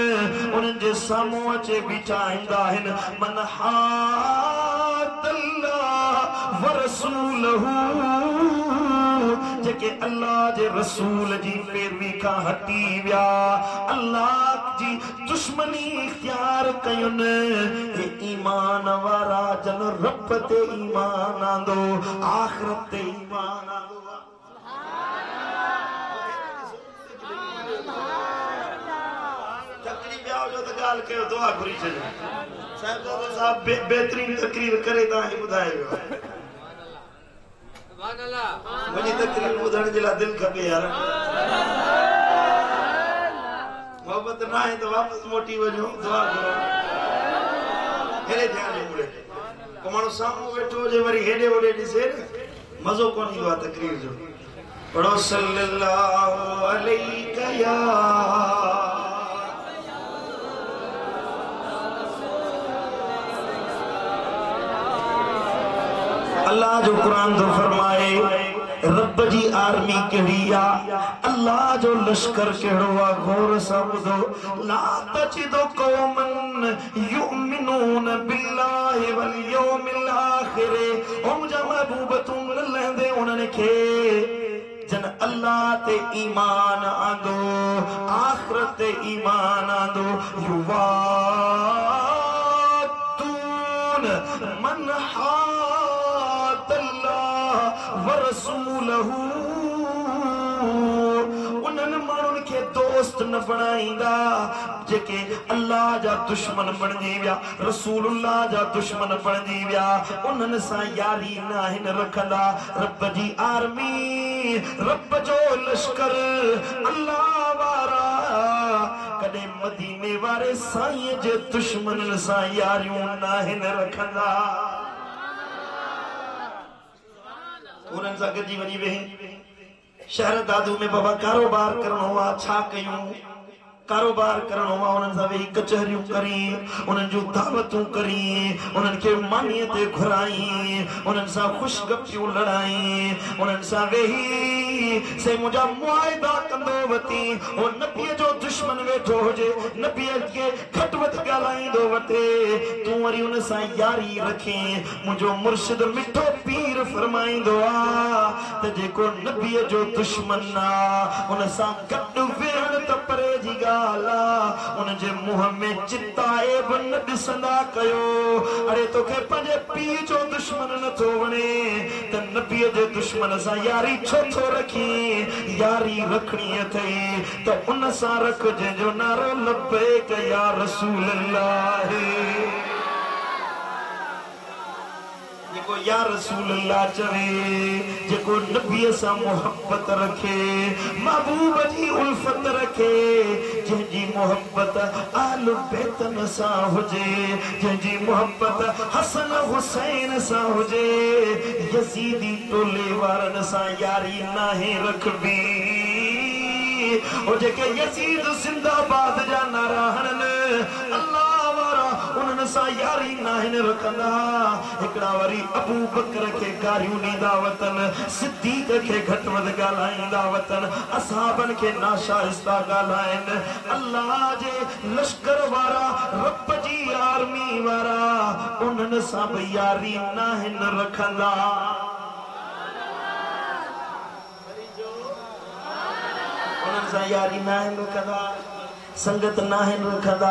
C: उन्हनि जे साम्हूं अचे बीठाईंदा आहिनि मन हाद्दल्लाह व रसूलहू जेके अल्लाह जे रसूल जी पैरवी खां हटी विया अल्लाह जी दुश्मनी इख्तियार कयुनि हे ईमान वारा जन रब ते ईमान आंदो आखिरत ते ईमान आंदो गाल के दुआ घुरी छॾियो साहब बेहतरीन तकरीर करे तव्हांखे ॿुधायो सुभान अल्लाह मुंहिंजी तकरीर ॿुधण जे लाइ दिलि खपे यार मोहब्बत न आहे त वापसि मोटी वञो दुआ करो हेरे ध्यान ॾे मुड़े को माण्हू साम्हूं वेठो हुजे वरी हेॾे होॾे ॾिसे मज़ो कोन ईंदो आहे तकरीर जो पढ़ो सल्लल्लाहु अलैहि या अल्लाह जो कुरान तो फरमाए रब जी आर्मी कहिड़ी आ अल्लाह जो लश्कर कहिड़ो आ गौर सां ॿुधो ला तजिदु क़ौमन युमिनून बिल्लाहि वल यौमिल आखिर ओ मुंहिंजा महबूब तूं न लहंदे उन्हनि खे जन अल्लाह ते ईमान आंदो आखिरत ते ईमान आंदो युवातून मन वरसूलहू उन्हनि माण्हुनि खे दोस्त न बणाईंदा जेके अल्लाह जा दुश्मन बणजी विया रसूलुल्लाह जा दुश्मन बणजी विया उन्हनि सां यारी न आहिनि रखंदा रब जी आर्मी रब जो लश्कर अल्लाह वारा कॾहिं मदीने वारे साईं जे दुश्मननि सां यारियूं न आहिनि रखंदा उन्हनि सां गॾिजी वञी वेही शहर दादू में बाबा कारोबार करणो आहे छा कयूं कारोबार करणो आहे उन्हनि सां वेही कचहरियूं करी उन्हनि जूं दावतूं करी उन्हनि खे मानीअ ते घुराई उन्हनि सां ख़ुशगपियूं लड़ाई उन्हनि सां वेही से मुंहिंजा मुआइदा कंदो वती हो नबीअ जो दुश्मन वेठो हुजे नबीअ खे घटि वधि ॻाल्हाईंदो वठे तूं वरी उन सां यारी रखी मुंहिंजो मुर्शिद मिठो पीर फरमाईंदो आहे त जेको नबीअ जो दुश्मन आहे उन सां गॾु वेहण त परे जी उनजे मुंह में चिताए बि न ॾिसंदा कयो अरे तोखे पंहिंजे पीउ जो दुश्मन नथो वणे त नबीअ जे दुश्मन सां यारी छो थो रखी यारी रखणी अथई त उन सां रख जंहिंजो नारो लब्बैक या रसूल अल्लाह जेको या रसूल अल्लाह चवे जेको नबीअ सां मोहब्बत रखे महबूब जी उल्फत रखे जंहिंजी मोहब्बत आल बैतन सां हुजे जंहिंजी मोहब्बत हसन हुसैन सां हुजे यजीदी टोले वारनि सां यारी नाहे रखबी ओ जेके यजीद जिंदाबाद जा नारा हणनि अल्लाह उन्हनि सां यारी नाहिन रखंदा हिकिड़ा वरी अबू बकर खे गारियूं ॾींदा वतन सिद्दीक़ खे घटि वधि ॻाल्हाईंदा वतन असहाबनि खे नाशाइस्ता ॻाल्हाइनि अल्लाह जे लश्कर वारा रब जी आर्मी वारा उन्हनि सां बि यारी नाहिन रखंदा उन्हनि सां यारी नाहिन रखंदा संगत नाहिन रखंदा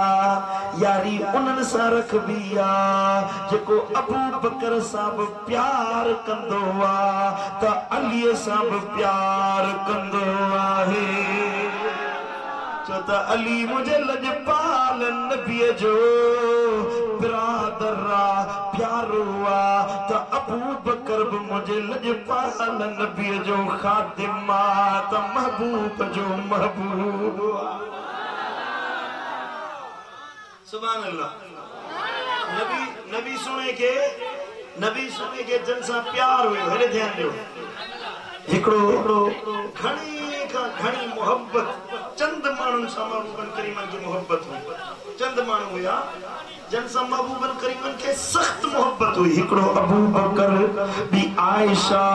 C: यारी उन्हनि सां रखबी आहे जेको अबू बकर सां बि प्यार कंदो आहे त अलीअ सां बि प्यार कंदो आहे छो त अली मुंहिंजे लजपाल नबीअ जो बिरादर आहे प्यारो आहे त अबू बकर बि मुंहिंजे लजपाल नबीअ जो ख़ातिम आहे त महबूब जो महबूब आहे सुभान अल्लाह नबी सुने के जन सां प्यार हुयो हेरे ध्यान ॾियो हिकिड़ो घणी खां घणी मोहब्बत चंद माण्हुनि सां महबूबन करीमन खे मोहब्बत हुई चंद माण्हू हुया जन सां महबूबन करीमन खे सख्त मोहब्बत हुई हिकिड़ो अबू बकर बी आयशा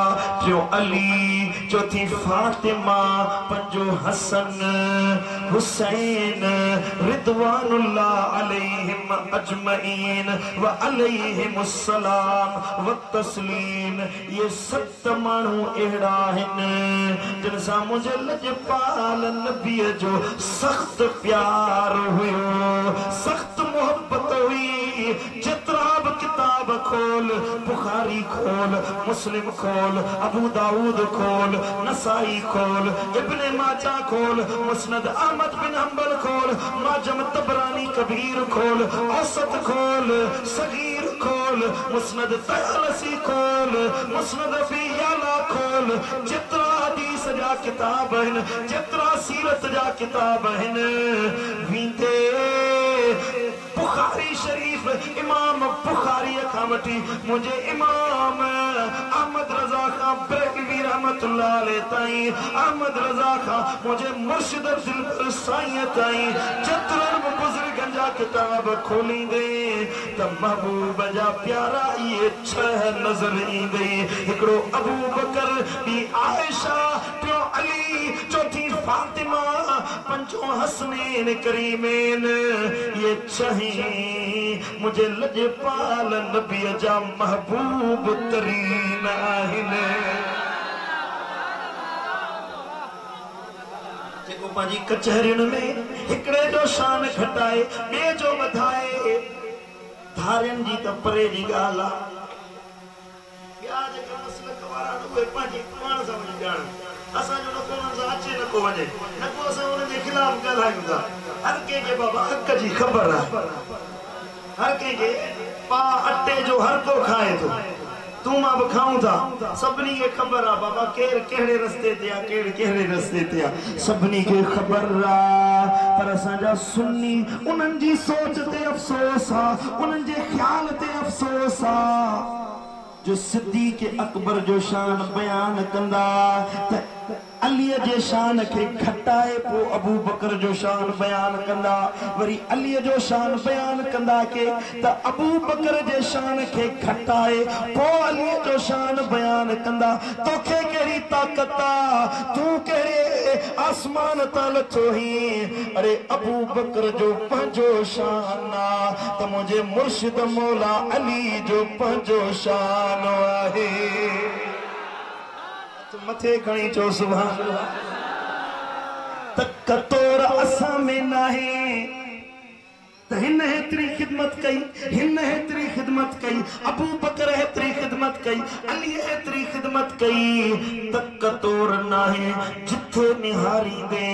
C: जो अली चौथी फातिमा पंजो हसन हुसैन रिदवानुल्लाह अलैहिम अजमईन व अलैहिमुस्सलाम व तस्लीम ये सत माण्हू अहिड़ा आहिनि जिन सां मुंहिंजे लजपाल नबीअ जो सख्त प्यार हुयो सख्त मोहब्बत हुई जितरा भी किताब खोल बुखारी खोल मुस्लिम खोल अबू दाऊद खोल नसाई खोल इब्ने माजा खोल मुस्नद अहमद बिन हंबल खोल माजम तबरानी कबीर खोल औसत खोल सगीर खोल मुस्नद तयलसी खोल मुस्नद अबी याला खोल जितरा हदीस जा किताब हैं जितरा सीरत जा किताब हैं वींदे बुखारी शरीफ इमाम वठी मुझे इमाम अहमद रजा खां ब्रेलवी रहमतुल्लाह अलैह ताईं, अहमद रजा खां मुझे मुर्शिद दिलबर साईं ताईं जतरन बुजुर्गन जा किताब खोली दे त महबूब जा प्यारा ये छह नजर ईंदे। हिकड़ो अबू बकर, बी आयशा, टियों अली, चौथी फातिमा, पंचों हसनैन करीमैन। ये छह मुझे लजपाल नबी जा महबूब तरीन आहिनि। जेको पंहिंजी कचहरियुनि में हिकिड़े जो शान घटाए ॿिए जो वधाए, धारियुनि जी त परे जी ॻाल्हि आहे। ॿिया जेका मसलक वारा उहे पंहिंजी पाण सां वञी ॼाण, असांजो न को हुननि सां अचे न को वञे, न को असां हुननि जे ख़िलाफ़ ॻाल्हायूं था। हर कंहिंखे बाबा हक़ जी ख़बर आहे, हर कंहिंखे पा अटे जो हर को खाए थो, तूं मां बि खाऊं था। सभिनी खे ख़बर आहे बाबा केरु कहिड़े रस्ते ते आहे, केरु कहिड़े रस्ते ते आहे, सभिनी खे ख़बर आहे। पर असांजा सुन्नी उन्हनि जी सोच ते अफ़सोस आहे, उन्हनि जे ख़्याल ते अफ़सोस आहे जो सिद्दीक़ अकबर जो शान बयान कंदा त अलीअ जे शान खे घटाए पोइ अबू बकर जो शान बयान कंदा, वरी अलीअ जो शान बयान कंदा के त अबू बकर जे शान खे घटाए पोइ अलीअ जो शान बयान कंदा। तोखे कहिड़ी ताक़त आहे, तूं कहिड़े आसमान तां लथो ही? अरे अबू बकर जो पंहिंजो शान आहे त मुंहिंजे मुर्शिद मौला अली जो पंहिंजो शान आहे। मथे खणी चो सुभान अल्लाह। त तोर असां में नाहे त हिन हेतरी खिदमत कई, हिन हेतरी खिदमत कई, अबू बकर हेतरी खिदमत कई, अली हेतरी खिदमत कई, त तोर नाहे जिथे निहारी दे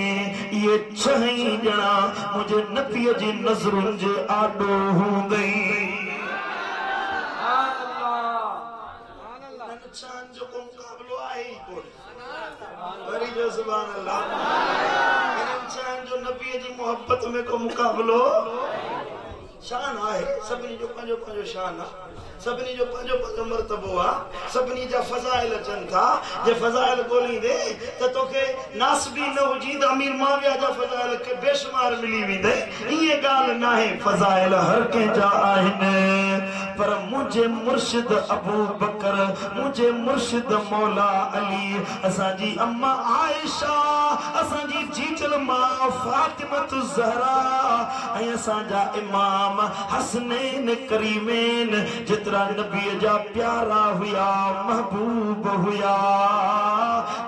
C: ये छही ॼणा मुंहिंजे नबीअ जी नज़रुनि जे आॾो हूंदई। शान जो को मुकाबलो आहे ही कोन, वरी जो सुभान अल्लाह। इंसान जो नबी जी मोहब्बत में को मुकाबलो शान आहे, सभिनी जो पंहिंजो पंहिंजो शान आहे, सभिनी जो पंहिंजो पंहिंजो मर्तबो आहे, सभिनी जा फज़ाइल अचनि था। जे फज़ाइल ॻोल्हींदे त तोखे नासबी न हुजी त अमीर माविया जा फज़ाइल खे बेशुमार मिली वेंदे। ईअं ॻाल्हि न आहे, फज़ाइल हर कंहिंजा आहिनि, पर मुझे मुर्शिद अबू बकर, मुझे मुर्शिद मौला अली, असांजी अम्मा आयशा, असांजी जीजल मां फातिमत ज़हरा ऐं असांजा इमाम हसनैन करीमैन जेतिरा नबीअ जा प्यारा हुया, महबूब हुया।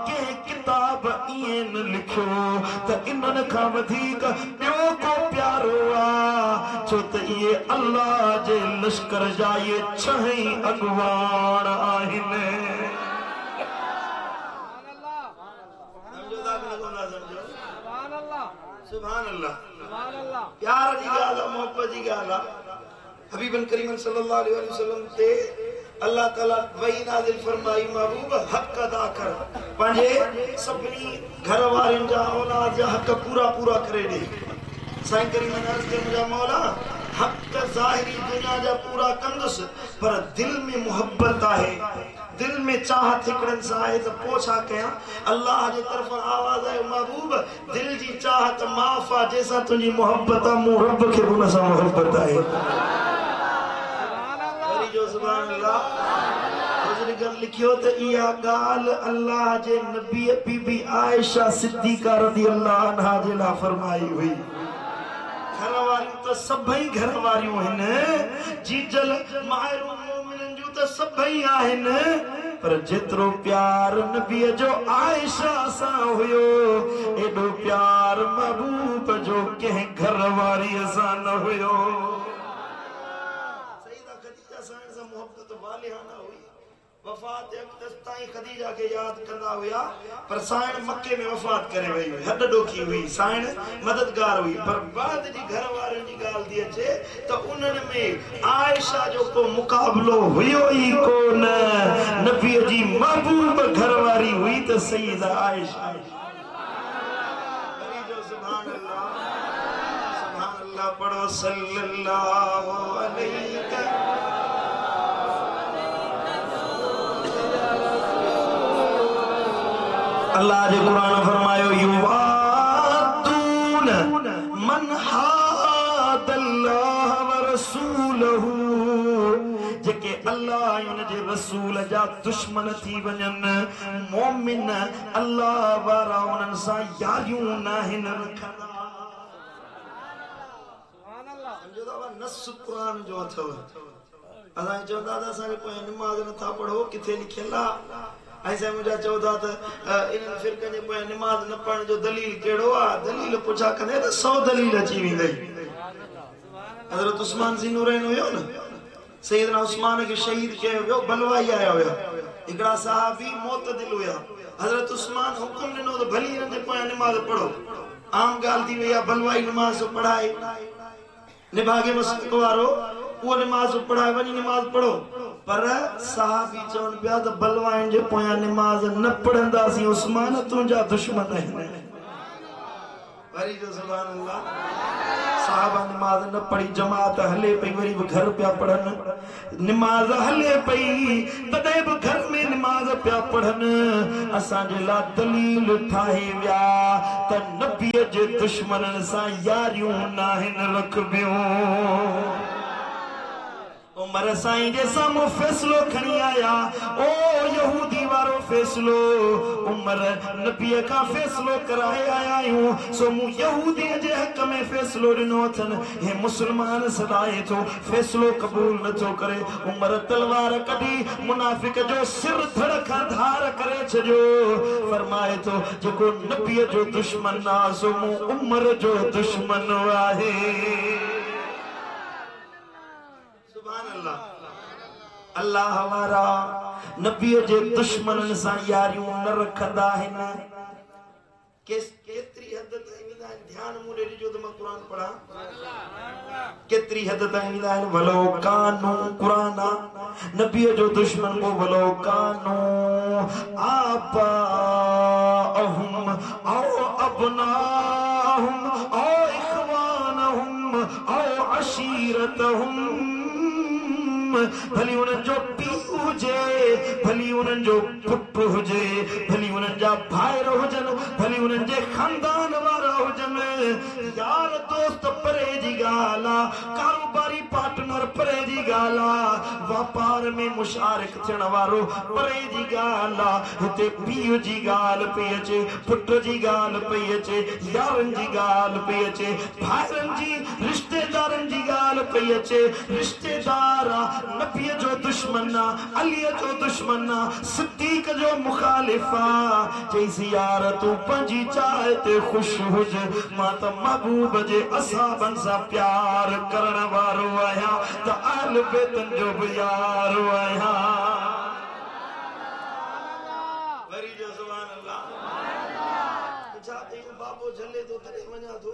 C: कंहिं किताब ईअं न लिखियो त इन्हनि खां वधीक ॿियो को प्यारो आहे, छो त इहे अल्लाह जे लश्कर जा ये छही अगवान आहिनि। सुभान अल्लाह। प्यार जी ॻाल्हि आहे, मोहब्बत जी ॻाल्हि आहे। हबीबन करीम सल्लल्लाहु अलैहि वसल्लम ते अल्लाह ताला वही नाज़िल फरमाई, महबूब हक़ अदा कर, पंहिंजे सभिनी घर वारनि जा औलाद जा हक़ पूरा पूरा करे ॾे। साईं करीम अर्ज़ कयो, मुंहिंजा मौला हक़ ज़ाहिरी दुनिया जा पूरा कंदुसि, पर दिल में मोहब्बत आहे, दिल में चाहत हिकड़नि सां आहे त पोइ छा कयां? अल्लाह जे तरफ़ां आवाज़ आयो, महबूब दिल जी चाहत माफ़ आहे, जंहिंसां तुंहिंजी मोहब्बत आहे, मूं रब खे हुन सां मोहब्बत आहे। वरी जो सुभान अल्लाह। बुज़ुर्गनि लिखियो त इहा ॻाल्हि अल्लाह जे नबी बीबी आयशा सिद्दीक़ा रज़ी अल्लाह अन्हा जे लाइ फरमाई हुई। घर वारियूं त सभई घर वारियूं आहिनि, जीजल माहिरूं मोमिननि जूं त सभई आहिनि, पर जेतिरो प्यार नबीअ जो आयशा सां हुयो, एॾो प्यार महबूब जो कंहिं घर वारीअ सां न हुयो। सईदा खदीजा सां मोहब्बत वालिहाना हुई। वफ़ात अक़दस ताईं खदीजा के याद कंदा हुया, पर साइण मक्के में वफ़ात करे वई हुई, हड ॾोखी हुई, साइण मददगार हुई। पर बाद जी घर वारनि जी ॻाल्हि थी अचे त उन्हनि में आयशा जो को मुक़ाबलो हुयो ई कोन। नबीअ जी महबूब घर वारी हुई त सईदा आयशा। सुभान अल्लाह, सुभान अल्लाह। पढ़ो सल्लल्लाहु अलैहि अल्लाह जे कुरान फरमायो युवादून मन हादल्लाह व रसूलहू जेके अल्लाह उन जे रसूल जा दुश्मन थी वञन मोमिन अल्लाह वारा उन्हनि सां यारियूं नाहिन रखंदा। समझो था नस कुरान जो अथव असां चवंदा त असांखे पोइ निमाज़ नथा पढ़ो किथे लिखियल आहे ऐं मुंहिंजा चवंदा त इन्हनि फिरकनि जे पोयां निमाज़ न पढ़ण जो दलील कहिड़ो आहे दलील पुछा कंदे त 100 दलील अची वेंदई। हज़रत उस्मान ज़ीनुरैन हुयो न सैयदना उस्मान के शहीद कयो वियो बलवाई आया हुया हिकड़ा सहाबी मोतदिल हुया हज़रत उस्मान हुकुम ॾिनो त भली इन्हनि जे पोयां निमाज़ पढ़ो आम ॻाल्हि थी वई आहे बलवाई निमाज़ पढ़ाए निभागे मस्को वारो वो नमाज पढ़ाए वनी नमाज पढ़ो पर साहबी चवन पिया त बलवाइन जे पोयां नमाज न पढ़ंदासी उस्मान तुंहिंजा दुश्मन आहिनि। वरी जो सुभान अल्लाह साहबा नमाज न पढ़ी जमात हले पई वरी भी घर पिया पढ़न नमाज हले पई तदे भी घर में नमाज पिया पढ़न असां जे ला दलील ठाहे विया त नबी जे दुश्मनन सां यारियूं नाहिन रखबियूं। उमर साईं जे साम्हूं फैसलो खणी आया ओ यहूदी वारो फैसलो उमर नबीअ खां फैसलो कराए आया आहियूं सो मूं यहूदी जे हक़ में फैसलो ॾिनो अथनि हे मुस्लमान सदाए थो फैसलो क़बूल नथो करे उमर तलवार कढी मुनाफिक जो सिर धड़ खां धार करे छॾियो फरमाए थो जेको नबीअ जो दुश्मन आहे सो मूं उमर जो दुश्मन आहे। अल्लाह वारा नबी जे दुश्मनन सां यारियूं न रखंदा आहिनि केतरी हद ताईं वेंदा आहिनि ध्यान मूं ॾे ॾिजो त मां क़ुरान पढ़ा केतरी हद ताईं वेंदा आहिनि वलो कानू क़ुरान नबी जो दुश्मन को वलो कानू आबाहुम औ अबनाहुम औ इखवानहुम औ अशीरतहुम भली उन्हनि जो पीउ हुजे भली उन्हनि जो पुटु हुजे भली उन्हनि जा भाइर हुजनि भली उन्हनि जे खानदान वारा हुजनि यार दोस्त परे जी ॻाल्हि आहे कारोबारी पार्टनर परे जी ॻाल्हि आहे वापार में मुशारिक थियण वारो परे जी ॻाल्हि आहे हिते पीउ जी ॻाल्हि पई अचे पुट जी ॻाल्हि पई अचे यारनि जी ॻाल्हि पई अचे भाइरनि जी रिश्तेदारनि जी ॻाल्हि पई अचे रिश्तेदार नबीअ जो दुश्मन अलीअ जो दुश्मन सिद्दीक जो मुखालिफ चईसि यार तूं पंहिंजी चाह ते ख़ुशि हुज मां त महबूब जे असहाबनि सां प्यार करण वारो आहियां त आल बेतन जो बि यार आहियां। वरी जो सुभान अल्लाह छा तई बाबो झले तो तॾहिं वञा थो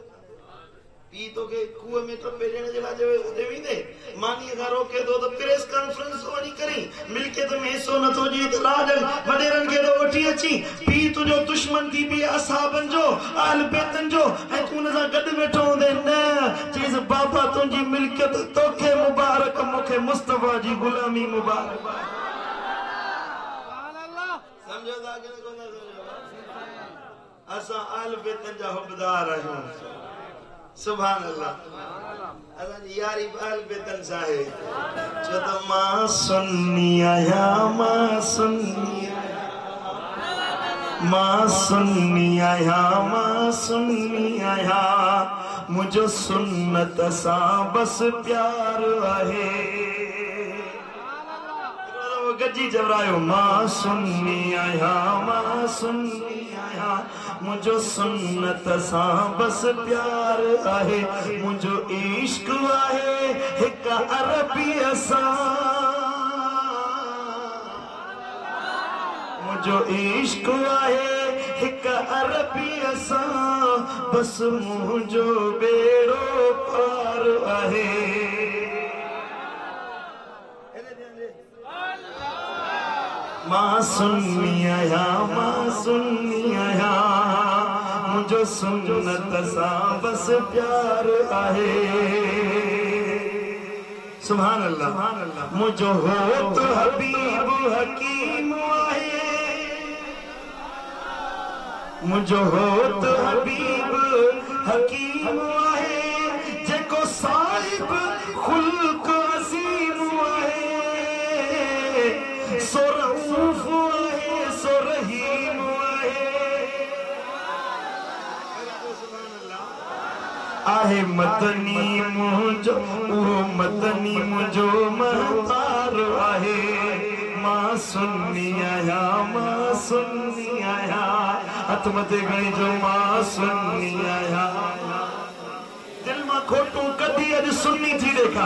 C: पी तो के कुएं में टपे ॾियण जे लाइ उते वेंदे मानी खां रोके थो त प्रेस कॉन्फ्रेंस वञी करी मिल्कियत में हिसो नथो ॾिए त लाॾनि वॾेरनि खे थो वठी अची पी तुंहिंजो दुश्मन थी बि असहाबनि जो आल बेतनि जो ऐं तूं हुन सां गॾु वेठो हूंदे न चईसि बाबा तुंहिंजी मिल्कियत तोखे मुबारक मूंखे मुस्तफा जी गुलामी मुबारक। सम्झो था कि न कोन सम्झो असां आल बेतनि जा हुबदार आहियूं सुभान अल्लाह असांजी यारी आल बेतन साहे छो त मां सुन्नी आहियां मां सुन्नी आहियां मुंहिंजो सुन्नत सां बस प्यार आहे गजी जवरायो मां सुन्नी आहियां मुंहिंजो सुन्नत सां बस प्यार आहे मुंहिंजो इश्क आहे हिकु अरबीअ सां मुंहिंजो इश्क आहे हिकु अरबीअ सां बस मुंहिंजो बेड़ो पार आहे। मां सुन्नी आहियां मुंहिंजो सुन्नत सां बस प्यार आहे सुभान अल्लाह मुंहिंजो होत हबीब हकीम आहे मुझो होत हबीब हकीम आहे जेको साहिब खुल्क अज़ीम आहे सो रऊफ़ आहे सो रहीम आहे मदनी मुझो वो मदनी मुझो महतार आहे मां सुन्नी आया हथ मथे गई जो मां सुन्नी आया दिल मां खोटू कदी अज सुन्नी थी देखा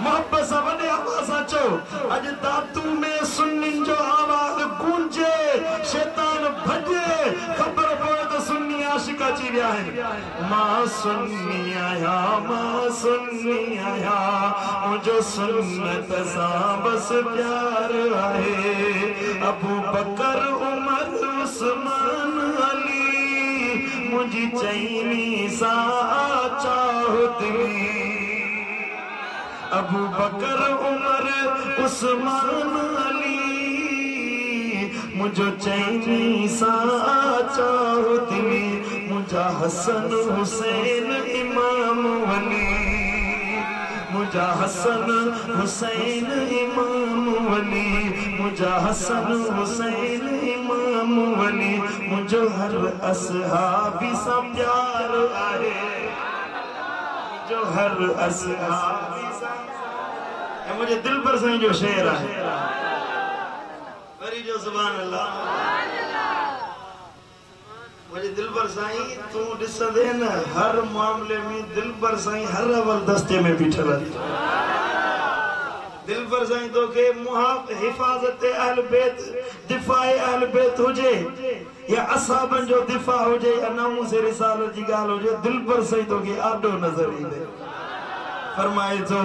C: मोहब्बत सा वडे आवाज सा चो अज दातू में सुन्नी जो आवाज गूंजे शैतान भजे खबर पड़े तो सुन्नी आशिक अची विया है मां सुन्नी आया मुझो सुन्नत सा बस प्यार आहे अबू बकर उमर उस्मान अली मुझी चैनी सा चाहत अबू बकर उमर उस्मान अली मुझो चैनी सा चाहत मुझा हसन हुसैन इमाम वली मुझा हसन हुसैन इमाम वली मुझा हसन हुसैन इमाम वली मुझो हर असहाबी सा प्यार आहे जो हर असहाबी सा मुझे दिल पर सही जो शेर आहे वरी जो सुभान अल्लाह मुझे दिल पर साईं तू ॾिसंदे न हर मामले में दिल पर साईं हर अवल दस्ते में बीठल दिल पर साईं तो के हिफाजत अहल बैत दिफाए अहल बैत हुजे या असहाबन जो दिफा हुजे या नामूस रिसालत जी गाल हुजे दिल पर साईं तो के आडो नजर ईंदे फरमाए जो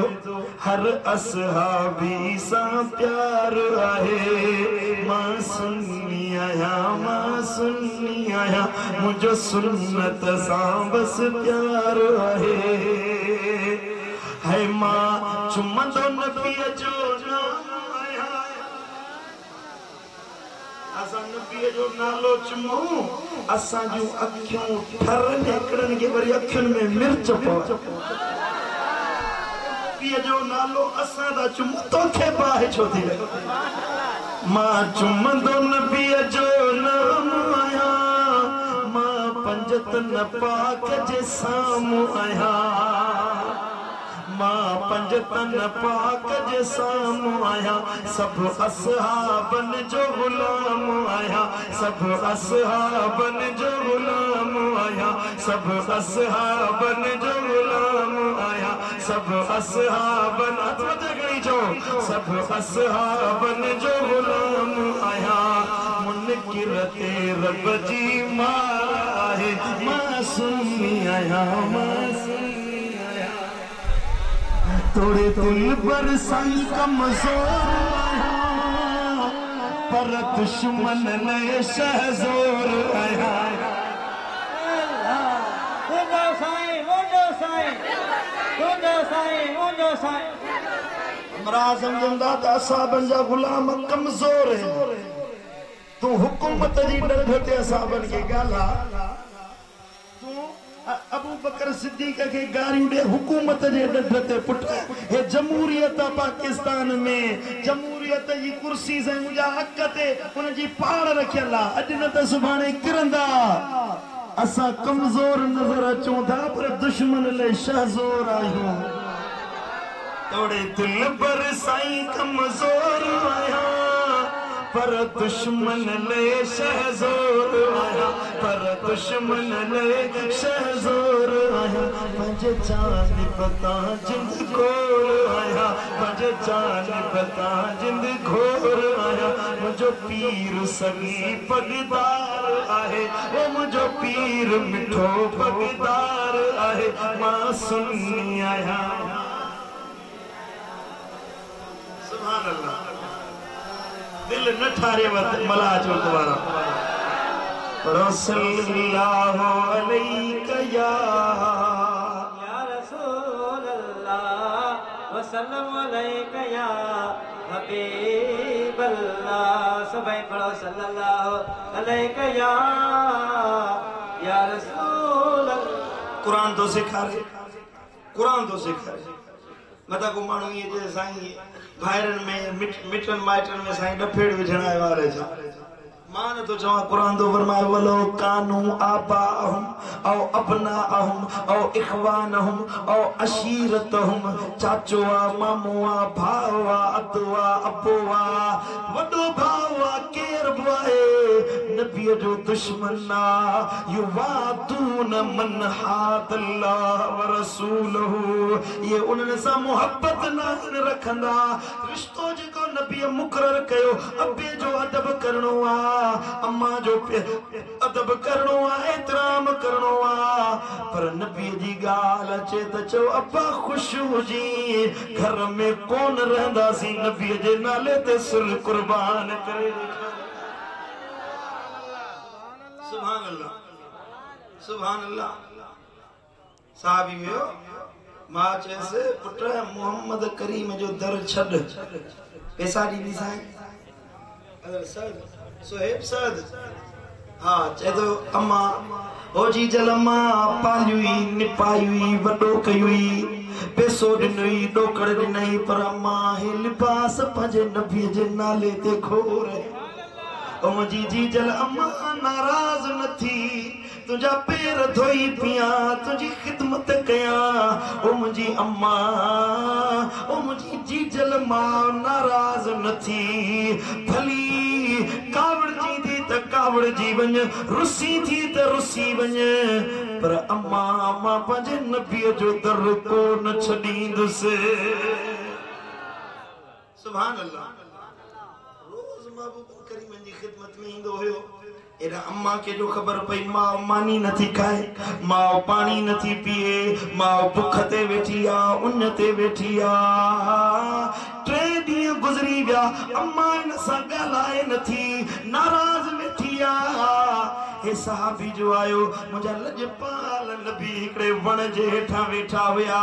C: हर असहाबी सा प्यार आहे मां सुन्नी आया मुझो सुन्नत सा बस प्यार आहे है मां चुमंदो नबी जो नाम आया असा नबी जो नालो चुमू असा जो अखियों ठर निकरन के वरी अखियुन में मिर्च पवे जो नालो असा दा चुम तोखे बाहे छो थी मां चुमंदो नबी जो नाम आया मां पंजतन पाक जे सामू आया मां पंजतन पाक जे सामू आया सब असहाबन जो गुलाम आया सब असहाबन जो गुलाम आया सब असहाबन जो गुलाम आया सब असहाबन गई जो सब असहाबन जो गुलाम आया मुनकिरते रब जी माहे मासूमी आया तोड़े दिल पर साईं कमजोर आया पर दुश्मन ने शहजोर आया असाबन जा गुलाम कमजोर है तू हुकूमत जी डर ते असाबन के गाला तू अबू बकर सिद्दीक के गारियों दे हुकूमत जे डर ते पुट हे जमहूरियत पाकिस्तान में जमहूरियत जी कुर्सी से मुजा हक ते उन जी पाड़ रखियला अज न त सुभाणे किरंदा असा कमजोर नजर अचूं था पर दुश्मन ले शहजोर आयूं तोड़े दिल पर साईं कमजोर आया पर दुश्मन ले शहजोर आया पर दुश्मन ले शहजोर आया मुझे जान पता जिंद घोर आया मुझे जान पता जिंद घोर आया मुझो पीर सगी पगदार आहे वो मुझो पीर मिठो पगदार आहे मां सुन्नी आया सुभान अल्लाह दिल न ठारे वक्त मला चो तुम्हारा रसूलुल्लाह अलैका या
D: रसूल अल्लाह वसल्लम अलैका या
C: हबीब अल्लाह सबै पढ़ो सल्लल्लाहु अलैहि या रसूल अल्लाह। कुरान तो सिखारे, कुरान तो सिखारे। मता को माण्हू ये जे साईं भाइरनि में मिटनि माइटनि में साईं डफेड़ विझण वारे छा मां न तो चवां कुरान तो फरमाए वलो कानू आबाहुम औ अबनाहुम औ इखवानहुम औ अशीरतहुम चाचोआ मामोआ भावा अतवा अबोआ वडो भावा केर बुआए नबी जो दुश्मन ना युवातून मन हादल्लाह व रसूलहु ये उन्हनि सां मोहब्बत ना रखंदा रिश्तो जेको नबी मुकरर कयो अबे जो अदब करणो आ अम्मा जो अदब करणो आ एतराम करणो आ पर नबी जी गाल अचे त चओ अब्बा खुश हुजी घर में कोन रहंदासीं नबी जे नाले ते सुल कुर्बान करे सुभान अल्लाह सुभान अल्लाह। साहबी वियो मां चयसि पुट मोहम्मद करीम जो दर छॾ पैसा ॾींदी साईं सोहेब सद हाँ चए तो अम्मा ओ जी जल अम्मा पाली निपाई वडो कई पैसो ॾिनई ॾोकड़ ॾिनई पर अम्मा हे लिबास पंहिंजे नबी जे नाले ते खोर ओ मुंहिंजी जी जल अम्मा नाराज न थी तुझा पैर धोई पिया तुझी खिदमत कया ओ मुंहिंजी अम्मा ओ मुंहिंजी जी जल मां नाराज न थी भली कावड़ जी थी त कावड़ जी वञ रुसी थी त रुसी वञ पर अम्मा मां पंहिंजे नबीअ जो दर को न छॾींदुसि सुभान अल्लाह। रोज़ महबूब करीम जी खिदमत में ईंदो हुयो एड़ा अम्मा के जो खबर पई मां मानी नथी खाए मां पानी नथी पिए मां भुख ते वेठी आ उन ते वेठी आ 3 ॾींहं गुज़री विया अम्मा इन सां ॻाल्हाए नथी नाराज़ वेठी आ हे साहबी जो आयो मुंहिंजा लजपाल नबी हिकिड़े वण जे हेठां वेठा हुया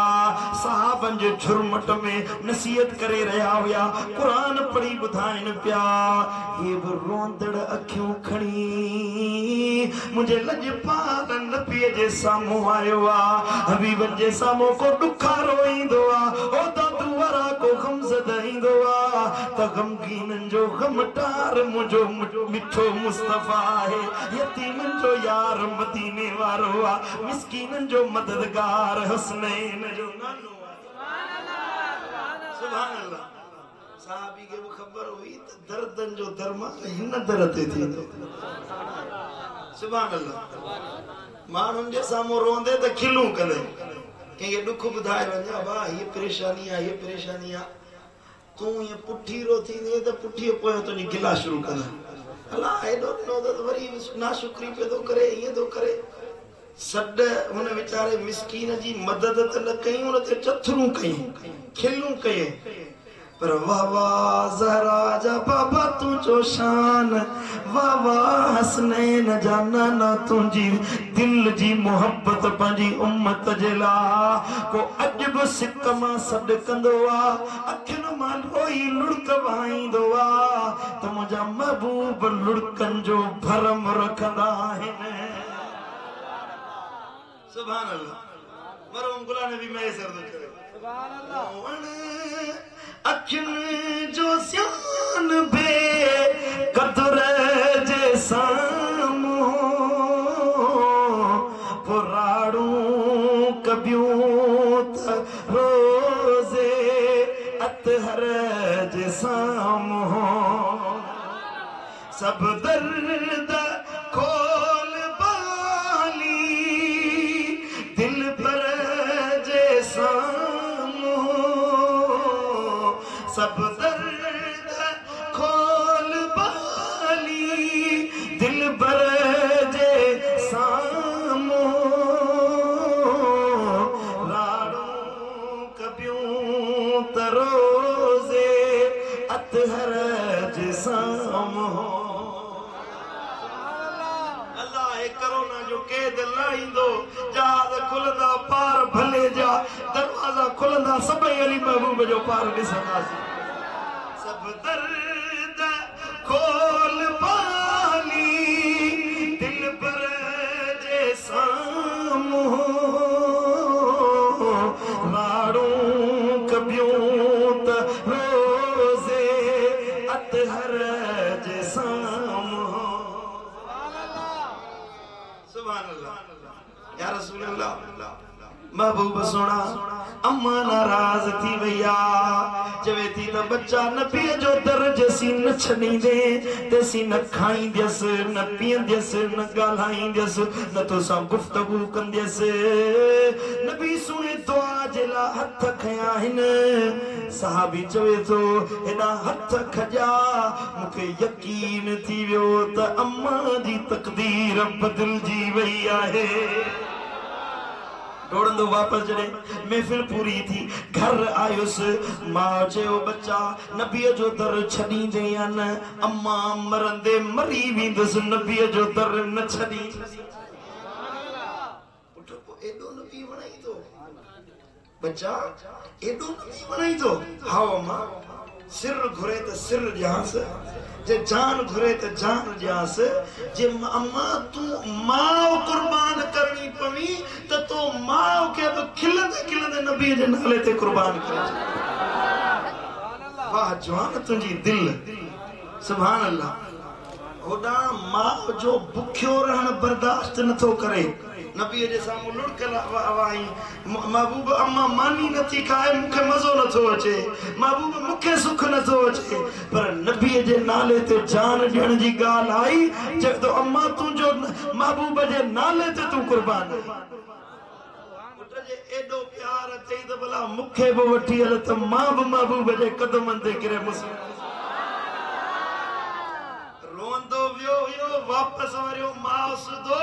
C: साहबनि जे झुरमट में नसीहत करे रहिया हुया क़ुरान पढ़ी ॿुधाइनि पिया हे बि रोंदड़ अखियूं खणी मुझे लजपाल नबीअ जे साम्हूं आयो आ हबीबनि जे साम्हूं को ॾुखारो ईंदो आ ओ दादू वारा को गमज़द ईंदो आ त गमगीननि जो गमटार मुंहिंजो मिठो मुस्तफ़ा आहे यतीमनि जो यार मदीने वारो आ मिस्कीननि जो मददगार हुस्नैन जो नालो सुभान अल्लाह। साहबी के खबर हुई त दर्दन जो दरमा हिन दर ते थींदो सुभान अल्लाह। माण्हुनि जे साम्हूं रोंदे त खिलूं कंदे कंहिंखे ॾुख ॿुधाए वञा वाह हीअ परेशानी आहे हीअ परेशानी आहे तूं हीअं पुठी रो थींदी त पुठीअ पोयां तुंहिंजी गिला शुरू कंदा अलाह हेॾो ॾिनो त वरी नाशुक्री पियो थो करे ईअं थो करे सॾ हुन वीचारे मिसकीन जी मदद त न कयूं हुन ते चथरूं कयूं खिलूं कयूं पर वाह वाह ज़हरा जा बाबा तुझो शान वाह वाह हसनैन जा नाना तुंहिंजी दिल जी मोहब्बत पंहिंजी उम्मत जे लाइ को अॼु बि सिक मां सॾु कंदो आहे अखियुनि मां रोई लुड़क वहाईंदो आहे त मुंहिंजा महबूब लुड़कनि जो भरम रखंदा आहिनि सुभान अल्लाह। मरहूम गुलाम नबी मैसर थो करे सुभान अल्लाह। अखियुनि जो सियान बे कदर जे साम्हूं पुराड़ू कबियूं त रोज़े अतहर जे साम्हूं सब दर्द खोल बाली दिल पर जे साम्हूं सब दर्द खोल बाली दिल बर जे साम्हूं राड़ू कबियूं त रोज़े अतहर जे साम्हूं अल्लाह करोना जो कैद लाईंदो जहाज खुलंदा पार भले जा दरवाजा खुलंदा सभई अली महबूब जो पार ॾिसंदासीं सब दर्द खोल पाली दिल पर जे सामो मारू कबियों त रोजे अतहर जे सामो सुभान अल्लाह या रसूल अल्लाह महबूब सोना अम्मा नाराज थी भैया चवे थी त बच्चा नबी जो दर्ज सी न छॾींदे ते सी न खाईंदस न पींदस न ॻाल्हाईंदस न तो सां गुफ्तगू कंदस नबी सुणे दुआ जे लाइ हथ खया आहिनि सहाबी चवे थो हेॾा हथ खॼा मूंखे यकीन थी वियो त अम्मा जी तक़दीर बदिलजी वई आहे दौड़ंदो वापस जड़े महफिल पूरी थी घर आयुस मां चयो बच्चा नबीअ जो दर छॾींदे या न अम्मा मरंदे मरी वेंदसि नबीअ जो दर न छॾी एॾो नबी वणाई थो बच्चा एॾो नबी वणाई थो हाओ अम्मा सिर घुरे त सिर ॾियांसि जे जान घुरे त जान ॾियांसि जे अम्मा तूं माउ कुर्बान करणी पवी त तो माउ खे बि खिलंदे खिलंदे नबीअ जे नाले ते कुर्बान कर वाह जवान तुंहिंजी दिल सुभान अल्लाह होॾा माउ जो बुखियो रहण बर्दाश्त नथो करे नबीअ जे साम्हूं लुड़क आवाई महबूब अम्मा मानी नथी खाए मूंखे मज़ो नथो अचे महबूब मूंखे सुख नथो अचे पर नबीअ जे नाले ते जान ॾियण जी ॻाल्हि आई चए थो अम्मा तुंहिंजो महबूब जे नाले ते तूं कुर्बान पुट जे एॾो प्यार अथई त भला मूंखे बि वठी हल त मां बि महबूब जे कदमनि ते किरे मुस्लिम रोंदो वियो वियो वापस वरियो मां सुधो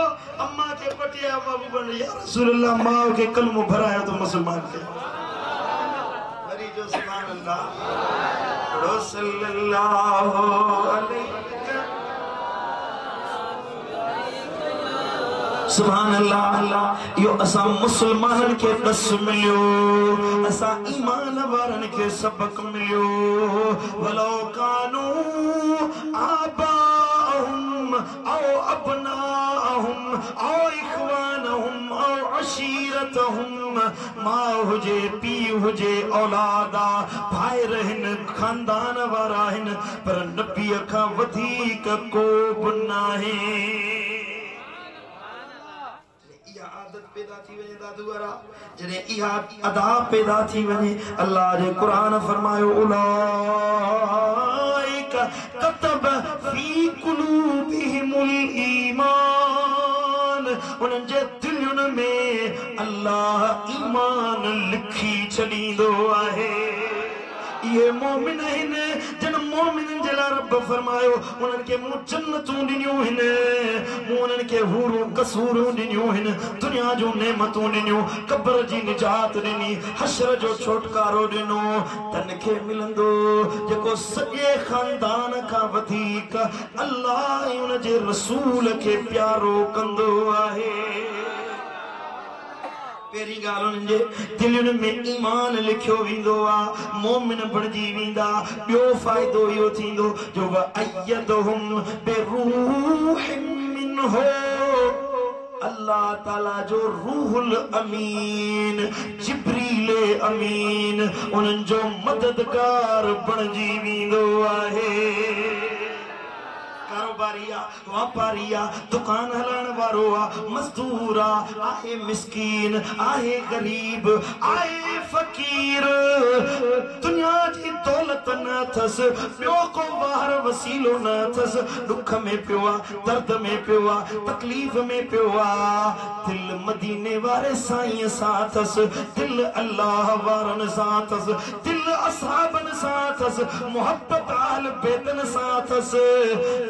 C: अम्मा के पटिया महबूब ने या रसूल अल्लाह मां के कलमो भरायो तो मुसलमान के हरी जो सुभान अल्लाह पढ़ो सल्लल्लाहु अलैहि सुभान अल्लाह यो असा मुसलमान के दस मिलियो असा ईमान वारन के सबक मिलियो वलो कानू आबाहुम औ अबनाहुम औ इखवानहुम औ अशीरतहुम मां हुजे पी हुजे औलादा भाई रहन खानदान वारा हन पर नबी का वधिक को नाहे आदत पैदा थी वने दादू वारा जने इहा अदा पैदा थी वने अल्लाह जे कुरान फरमायो उलाइका कतब फी कुलूबिहिमुल ईमान उनन जे दिलुन में अल्लाह ईमान लिखी छडींदो आहे ये मोमिन हन जन मोमिनन जे लाइ रब फरमायो उन्हनि खे मूं जन्नतूं ॾिनियूं आहिनि मूं उन्हनि खे हूरूं कसूरूं ॾिनियूं आहिनि दुनिया जूं नेमतूं ॾिनियूं क़ब्र जी निजात ॾिनी हशर जो छुटकारो ॾिनो तन खे मिलंदो जेको सॼे खानदान खां वधीक अल्लाह ऐं उन जे रसूल खे प्यारो कंदो आहे पेरी गाल उन जे दिलनि में ईमान लिखियो वेंदो आहे मोमिन बणजी वेंदा ॿियो फ़ाइदो इहो थींदो जो वअयदहुम बिरूहिम मिनहु अल्लाह ताला जो रूहुल अमीन जिब्रील अमीन उन्हनि जो मददगार बणजी वेंदो आहे कारोबारिया वापारिया दुकान हलाइण वारो आ मजदूर आहे मिस्कीन आहे गरीब आहे फकीर दुनिया जी दौलत न अथस ॿियो को वार वसीलो न अथस दुख में पियो आ दर्द में पियो आ तकलीफ़ में पियो आ दिल मदीने वारे साईं सां अथस दिल अल्लाह वारन सां अथस दिल असहाबन सां अथस मोहब्बत आल बेतन सां अथस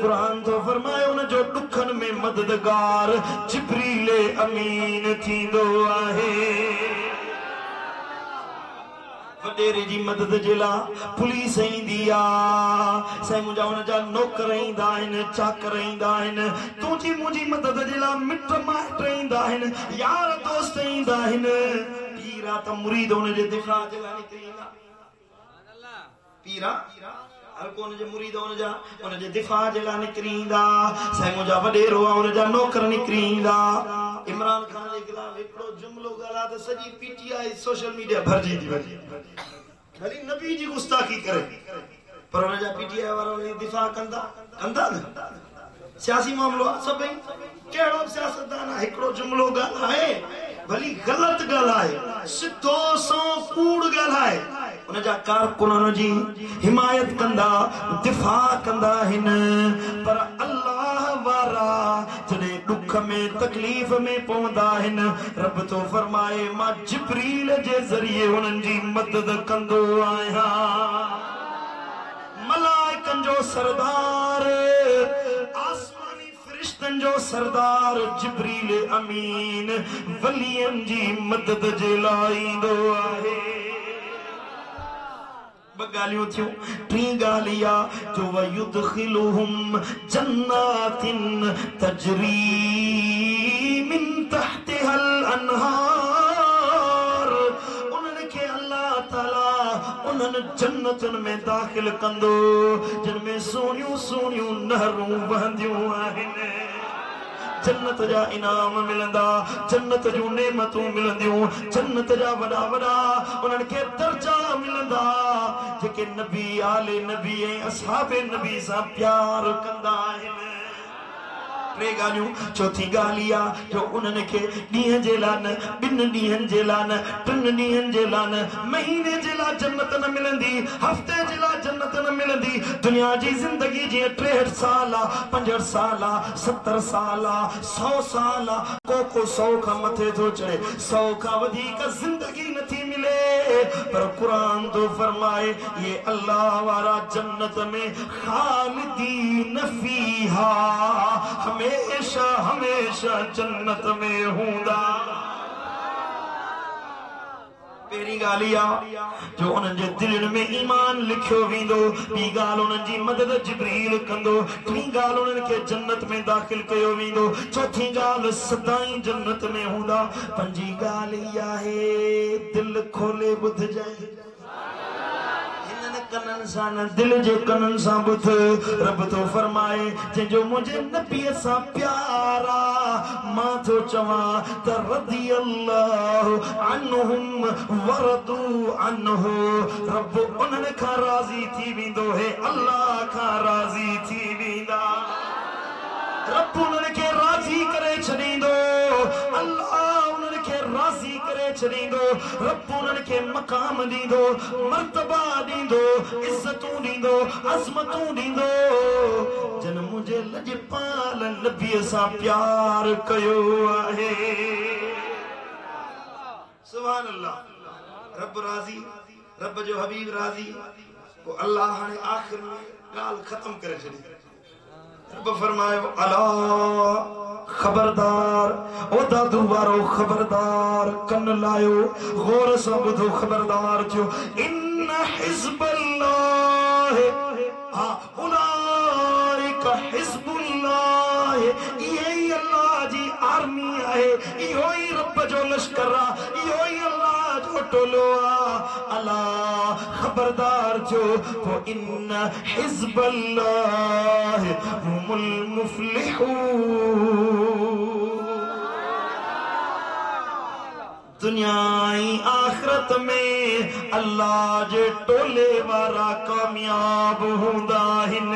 C: कुरान तो फरमायो उन जो दुखन में मददगार जिब्रील अमीन थींदो आहे वडेरे जी मदद जे लाइ पुलिस ईंदी आहे साईं मुंहिंजा हुन जा नौकर ईंदा आहिनि चाकर ईंदा आहिनि तुंहिंजी मुंहिंजी मदद जे लाइ मिट माइट ईंदा आहिनि यार दोस्त ईंदा आहिनि पीरा त मुरीद हुन जे दिफ़ा जे लाइ निकिरी ईंदा पीरा हर को उन जे मुरीद उन जे दिफा जे ला निकरींदा साईं जा वडेरो उन जा नौकर निकरींदा इमरान खान जे खिलाफ एकड़ो जुमलो गाला त सजी पीटीआई सोशल मीडिया भरजी दी वजी भली नबी जी गुस्ताखी करे पर उन जा पीटीआई वारा उन दिफा कंदा सियासी मामलो सभई केड़ो सियासतदान एकड़ो जुमलो गालाए भली गलत गालाए सिद्धो सो कूड़ गालाए उन जा कारकुनन जी हिमायत कंदा दिफा कंदा हिन पर अल्लाह वारा जने दुख में तकलीफ में पवंदा हिन रब तो फरमाए मां जिब्रील जे जरिए उनन जी मदद कंदो आया मलाइकन जो सरदार आसमानी फरिश्तन जो सरदार जिब्रील अमीन वलियन जी मदद जे लाईंदो आहे बगालियों थियों टी गालिया जो वयुदखिलुहुम जन्नातिन तजरी मिन तहतिहल अनहार उन्हनि खे अल्लाह ताला उन्हनि जन्नतुन में दाखिल कंदो जिनमें सोनियूं सोनियूं नहरूं वहंदियूं आहिनि जन्नत जा इनाम मिलंदा जन्नत जूं नेमतूं मिलंदियूं जन्नत जा वडा वडा उन्हनि खे दर्जा मिलंदा जेके नबी आले नबी ऐं असहाबे नबी सां प्यार कंदा आहिनि टे गालियूं चौथी गालिया जो उन्हनि खे ॾींहं जे लाइ न ॿिनि ॾींहंनि जे लाइ न टिनि ॾींहंनि जे लाइ न महीने जे लाइ जन्नत न मिलंदी हफ़्ते जे लाइ जन्नत न मिलंदी दुनिया जी ज़िंदगी जीअं 63 साल 65 साल 70 साल 100 साल को 100 खां मथे थो चढ़े 100 खां वधीक ज़िंदगी नथी मिले पर क़ुरान तो फरमाए ये अल्लाह वारा जन्नत में खालिदीन फीहा हमेशा हमेशा जन्नत में हूंदा पेरी गालिया जो उन जे दिलनि में ईमान लिखियो वेंदो बी गाल उन जी मदद जिब्रील कंदो टी गाल उन के जन्नत में दाखिल कयो वेंदो चौथी गाल सदाई जन्नत में हूंदा पंजी गाल इहा है दिल खोले बुध जाए कनन सा न दिल जे कनन सा बुध रब तो फरमाए जो मुझे नबी सा प्यारा मां तो चवा त रदी अल्लाह अन्हुम वरदू अन्हु रब उन्हन का राजी थी विंदो है अल्लाह का राजी थी विंदा रब उन्हन के राजी करे छडींदो अल्लाह उन्हन के राजी करे छडींदो रब उन्हन के मकाम दींदो मर्तबा दींदो इज्जतूं दींदो अज़मतूं दींदो जन मुझे लजपाल नबी सा प्यार कयो आहे सुभान अल्लाह रब राजी रब जो हबीब राजी को अल्लाह ने आखिर में गाल खत्म करे छडी रब फरमायो अला खबरदार ओ दादू वारो खबरदार कन लायो गौर से बुधो खबरदार थियो इन हिज़्बुल्लाह उलाइका हिज़्बुल्लाह ये अल्लाह जी आर्मी है इहो ही रब जो लश्कर इहो ही अल्लाह जो टोलो अला खबरदार जो तो इन हिज़्बुल्लाह हुमुल मुफ्लिहून दुनियाई आखिरत में अल्लाह जे टोले वारा कामयाब हुंदा हिन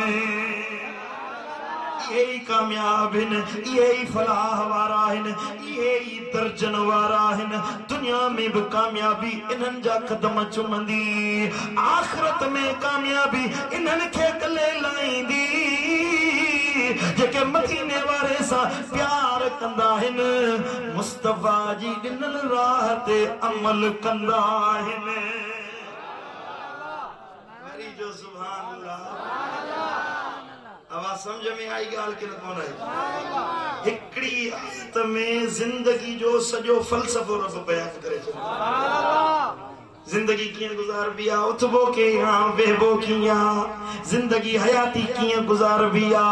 C: यही कामयाब हिन यही फलाह वारा हिन यही दर्जन वारा हिन दुनिया में भी कामयाबी इन्हन जा कदम चुमंदी आखिरत में कामयाबी इन्हन खे गले लाईंदी जेके मदीने वारे सा प्यार कंदा हिन मुस्तफा जी ॾिनल राह ते अमल कंदा हिन हरी जो सुभान अल्लाह आवाज समझ में आई गाल के न कोन आई हिकड़ी आयत में जिंदगी जो सजो फलसफो रब बयान करे छो जिंदगी किए गुजार बिया उठबो के यहाँ वेहबो किया जिंदगी हयाती किए गुजार बिया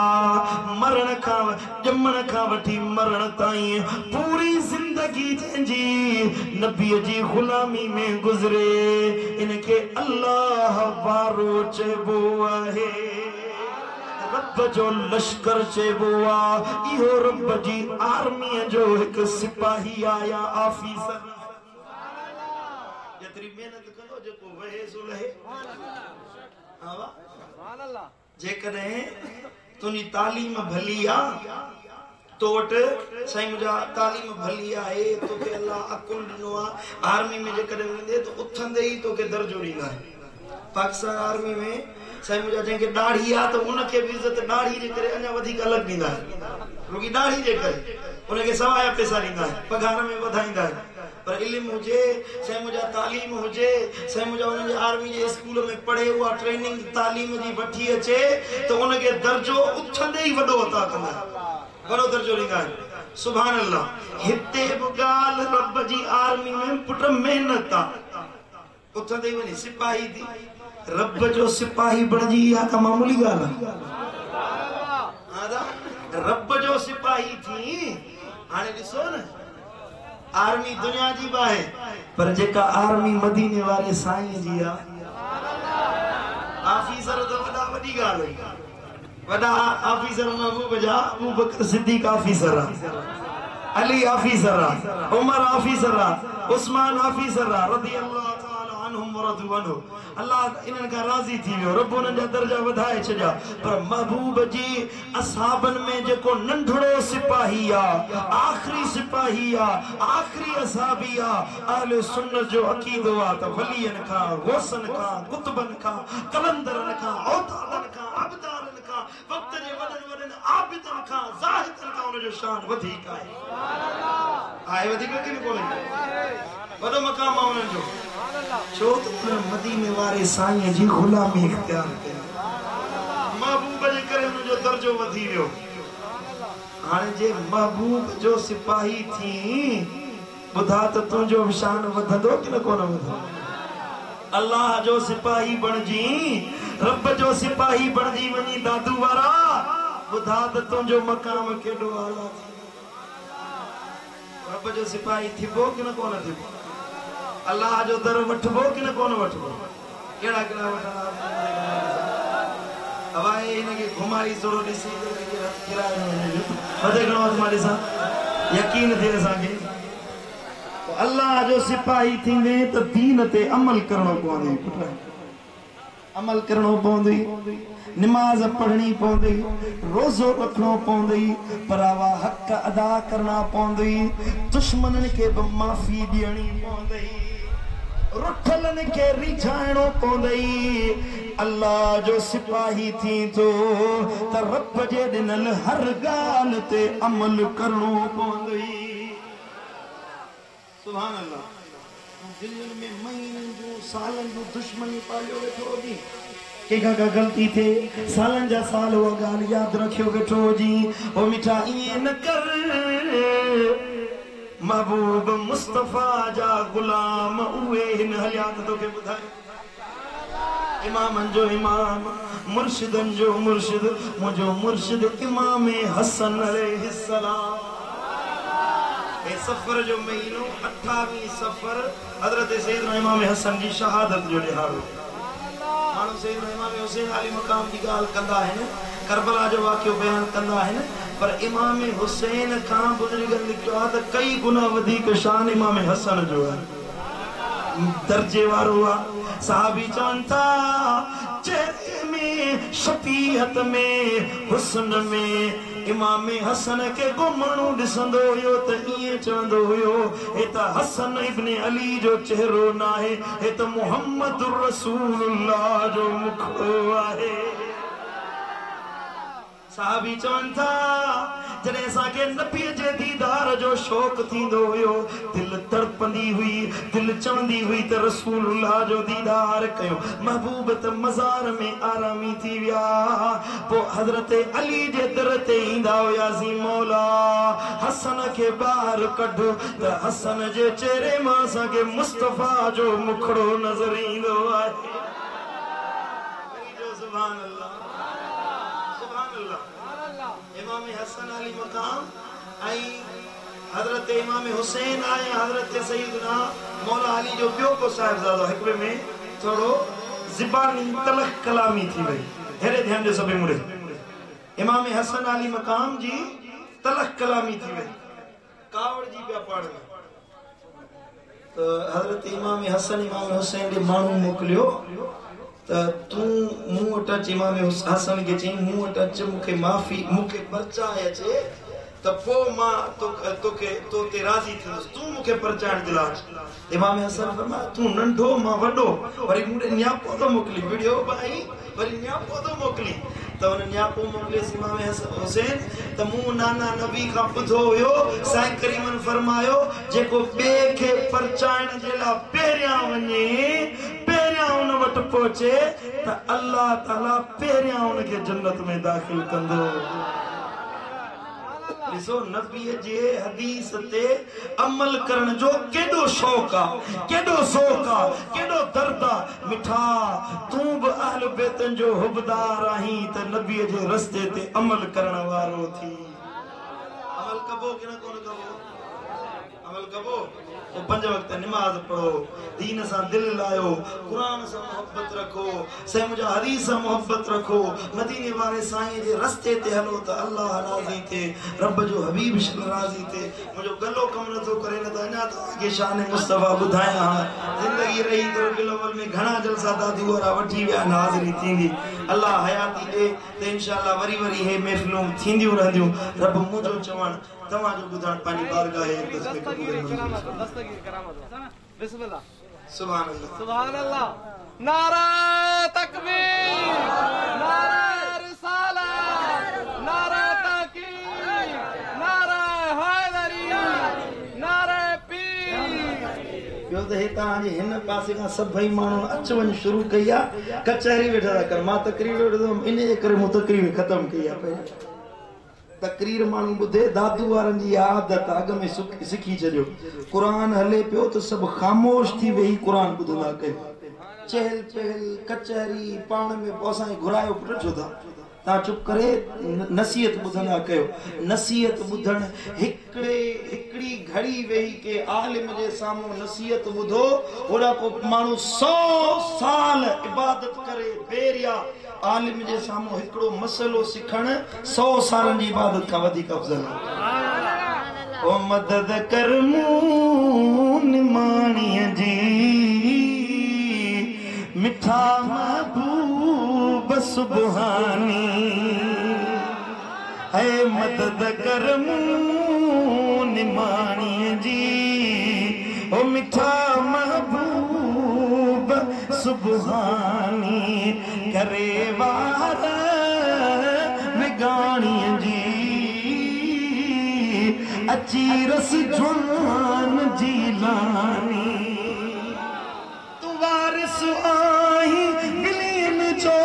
C: मरण का जमन का वठी मरण ताई पूरी जिंदगी जिंदगी जंहिंजी नबीअ जी गुलामी में गुज़रे इनके अल्लाह वारो चइबो आहे रब जो लश्कर चइबो आहे इहो रब जी आर्मीअ जो हिकु सिपाही आया ऑफिसर जेतिरी महिनत कंदो जेको वहे सो लहे जेकॾहिं तुंहिंजी तालीम भली आहे तो वटि साईं मुंहिंजा तालीम भली आहे तोखे अल्लाह अकुल ॾिनो आहे आर्मी में जेकॾहिं वेंदे त उथंदे ई तोखे दर्जो ॾींदा पाकिस्तान आर्मी में साईं मुंहिंजा जंहिंखे ॾाढ़ी आहे त उनखे बि इज़त ॾाढ़ी जे करे अञा वधीक अलॻि ॾींदा रुॻी ॾाढ़ी जे करे उनखे सवाइ पैसा ॾींदा पघार में वधाईंदा पर इल्म हुजे साईं मुंहिंजा तालीम हुजे साईं मुंहिंजा उन्हनि जे आर्मी जे स्कूल में पढ़े उहा ट्रेनिंग तालीम जी वठी अचे त उनखे दर्जो उथंदे ई वॾो अता कंदा वॾो दर्जो ॾींदा सुभान अल्लाह हिते बि ॻाल्हि रब जी आर्मी में पुट महिनत आहे उथंदे ई वञी सिपाही थी रब जो सिपाही बणजी इहा का मामूली ॻाल्हि आहे रब जो सिपाही थी हाणे ॾिसो न आर्मी दुनिया जी बि आहे पर जेका आर्मी मदीने वारे साईं जी आहे ऑफिसर तो वॾी ॻाल्हि हुई वॾा ऑफिसर महबूब जा अबू बकर सिद्दीक ऑफिसर आहे अली ऑफिसर आहे उमर ऑफिसर आहे उस्मान ऑफिसर आहे रज़ी अल्लाह ताला अन्हुम वरदु अन्हु अल्लाह इन्हनि खां राज़ी थी वियो रब उन्हनि जा दर्जा वधाए छॾिया पर महबूब जी असहाबन में जेको नंढड़ो सिपाही आहे आख़िरी सिपाही आहे आख़िरी असहाबी आहे अहले सुन्नत जो अक़ीदो आहे त वलियन खां गौसन खां कुतबन खां कलंदरन खां औतादन खां अबदारन खां वक्त जे वॾनि आबिदन खां ज़ाहिदन खां उन जो शान वधीक आहे वधीक कि न कोन्हे वॾो मक़ाम आहे उन्हनि जो छो त मदीने वारे साईं जी गुलामी इख्तियार कई महबूब जे करे उन जो दर्जो वधी वियो हाणे जे महबूब जो सिपाही थी ॿुधा त तुंहिंजो शान वधंदो कि न कोन वधंदो अल्लाह जो सिपाही बणजी रब जो सिपाही बणजी वञी दादू वारा ॿुधा त तुंहिंजो मक़ाम केॾो आला रब जो सिपाही थिबो कि न कोन थिबो अल्लाह जो दर वठबो कि न कोन वठबो केड़ा केड़ा वठना हवाए इनके घुमाई सोरो ॾिसी वधे घणो तुम्हारे सा यकीन थे असांखे अल्लाह जो सिपाही थींदे त दीन ते अमल करणो पवंदो अमल करणो पवंदो नमाज पढ़नी पवंदी रोज़ो रखणो पवंदी परावा हक अदा करना पवंदी दुश्मनन के भी माफ़ी ॾियणी पवंदी रुठलन के रिझाइणो पवंदी अल्लाह जो सिपाही थी तो त रब जे ॾिनल हर ॻाल्हि ते अमल करणो पवंदी सुभान अल्लाह दिलनि में महीननि जो सालनि जो दुश्मनी पालियो वेठो हुजे केका का गलती थे सालन जा साल वो गाल याद रखियो बेठो जी ओ मिठा ये न कर महबूब मुस्तफा जा गुलाम उए इन हयात तो के बुधाए इमामन जो इमाम मुर्शिदन जो मुर्शिद मुझो मुर्शिद इमाम हसन अलैहिस्सलाम ए सफर जो महीनो 28 सफर हजरत सैयदना इमाम हसन जी शहादत जो ॾिहाड़ो मानो सैयदना इमाम हुसैन अली मकाम की गाल कंदा है करबला जो वाक़ियो बयान कंदा है पर इमाम हुसैन खां बुजुर्गन लिखियो आहे त कई गुना वधीक शान इमाम हसन जो है दर्जे वारो आहे सहाबी चवनि था चेहरे में शफीयत में हुस्न में इमाम हसन के गुमणो ॾिसंदो हुयो त ईअं चवंदो हुयो हे त हसन इब्न अली जो चेहरो न आहे हे त मुहम्मद रसूलुल्लाह जो मुखड़ो आहे साहबी चवनि था जॾहिं असांखे नबीअ जे दीदार जो शौक़ थींदो हुयो दिलि तड़पंदी हुई दिलि चवंदी हुई त रसूलुल्लाह जो दीदार कयो महबूब त मज़ार में आरामी थी विया पोइ हज़रत अली जे दर ते ईंदा हुयासीं मौला हसन खे ॿाहिरि कढ त हसन जे चेहरे मां असांखे मुस्तफ़ा जो मुखड़ो नज़र ईंदो आहे सुभान अल्लाह इमाम हसन अली मकाम आई हजरत इमाम हुसैन आए हजरत सैयदना मौला अली जो बियो को साहिबजादो हिकबे में थोड़ो ज़बानी तलख कलामी थी वई हेरे ध्यान जो सभे मुड़े इमाम हसन अली मकाम जी तलख कलामी थी वई कावड़ जी पे पढ़ तो हजरत इमाम हसन इमाम हुसैन दे मानू मोकलियो तो तू मुंह टच इमाम हसन के चई मुंह टच मुके माफी मुके परचा अचे तो पो मां तो ते राजी थी तू मुके परचाण दिला इमाम हसन फरमा तू नंढो मां वडो वरी मुडे न्यापो तो मोकली वीडियो भाई वरी न्यापो तो मोकली तो उन न्यापो मोकले इमाम हुसैन तो मु नाना नबी का बुधो हुयो साईं करीमन फरमायो जेको बे के परचाण जेला पेरिया वने पेरिया उन वट पहुंचे तो अल्लाह ताला पेरिया उन के जन्नत में दाखिल कंदो ॾिसो नबीअ जे हदीस ते अमल करण जो केॾो शौक़ आहे केॾो ज़ौक़ आहे केॾो दर्द आहे मिठा तूं बि अहल बैतन जो हुबदार आहीं त नबीअ जे रस्ते ते अमल करण वारो थी अमल कबो कि न कोन कबो अमल कबो तो 5 वक्त नमाज पढ़ो दीन सा दिल लायो कुरान से मोहब्बत रखो से मुझे हदीस से मोहब्बत रखो मदीने वाले साईं जे रस्ते ते हलो तो अल्लाह राजी थे रब जो हबीब राजी थे मुझे गलो कम न तो करे न तो अना तो आगे शान मुस्तफा बुधाया जिंदगी रही तो बिलवल में घना जलसा दादी और वठी वे हाजिरी थींदी अल्लाह हयाती दे ते इंशाअल्लाह वरी वरी हे महफिलों थींदियूं रहंदियूं रब मुझो चवण तवा जो बुधान पानी बारगाह है तस्बीह कबूल
D: दस्तगीर करामत बिस्मिल्लाह
C: सुभान अल्लाह
D: सुभान अल्लाह नारा तकबीर नारा रिसालत नारा ताकीद नारा हैदरी नारा पीर
C: यो तो हेता जे हिन पासे का सभई मानू अच वन शुरू कया कचहरी वेठा कर मा तकरीर वेठो इन जे करे मु तकरीर खत्म कया पे तकरीर मानू बुधे दादू वारन जी आदत अग में सिखी छो कुरान हले पियो तो सब खामोश थी वही कुरान बुधंदा कयो चहल पहल कचहरी पाण में पोसा घुरायो पुट छो ता चुप करे नसीहत बुधंदा कयो नसीहत बुधण हिकड़ी घड़ी वेही के आलिम जे सामू नसीहत बुधो ओड़ा को मानू 100 साल इबादत करे बेरिया आलिम जे सामू हिकड़ो मसलो सिखण 100 सालन जी इबादत का वधिक अफजल ओ मदद कर मून माणीअ जी मिठा महबूब सुबहानी है मदद कर मून माणीअ जी ओ मिठा महबूब सुबहानी करे वार विगाणीअ जी अची रस जुआन जी लानी तू वारिस आई दिलीन जो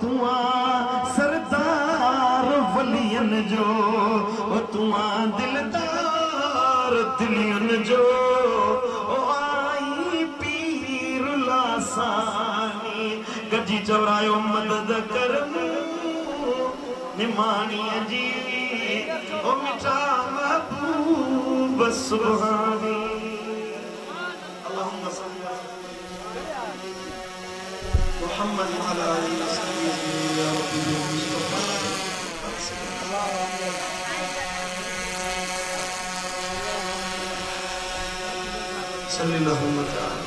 C: तू सरदार वलियन जो तू दिलदार दिलियन जो आई पीर लासानी गजी चवरायो मदद कर निमाणीअ जी ओ मिठा महबूब सुभानी अल्लाहुम्मा सल्ली अला मुहम्मद व अला आलिहि व सल्लम या रब्बी मुस्तफा सल्लल्लाहु अलैहि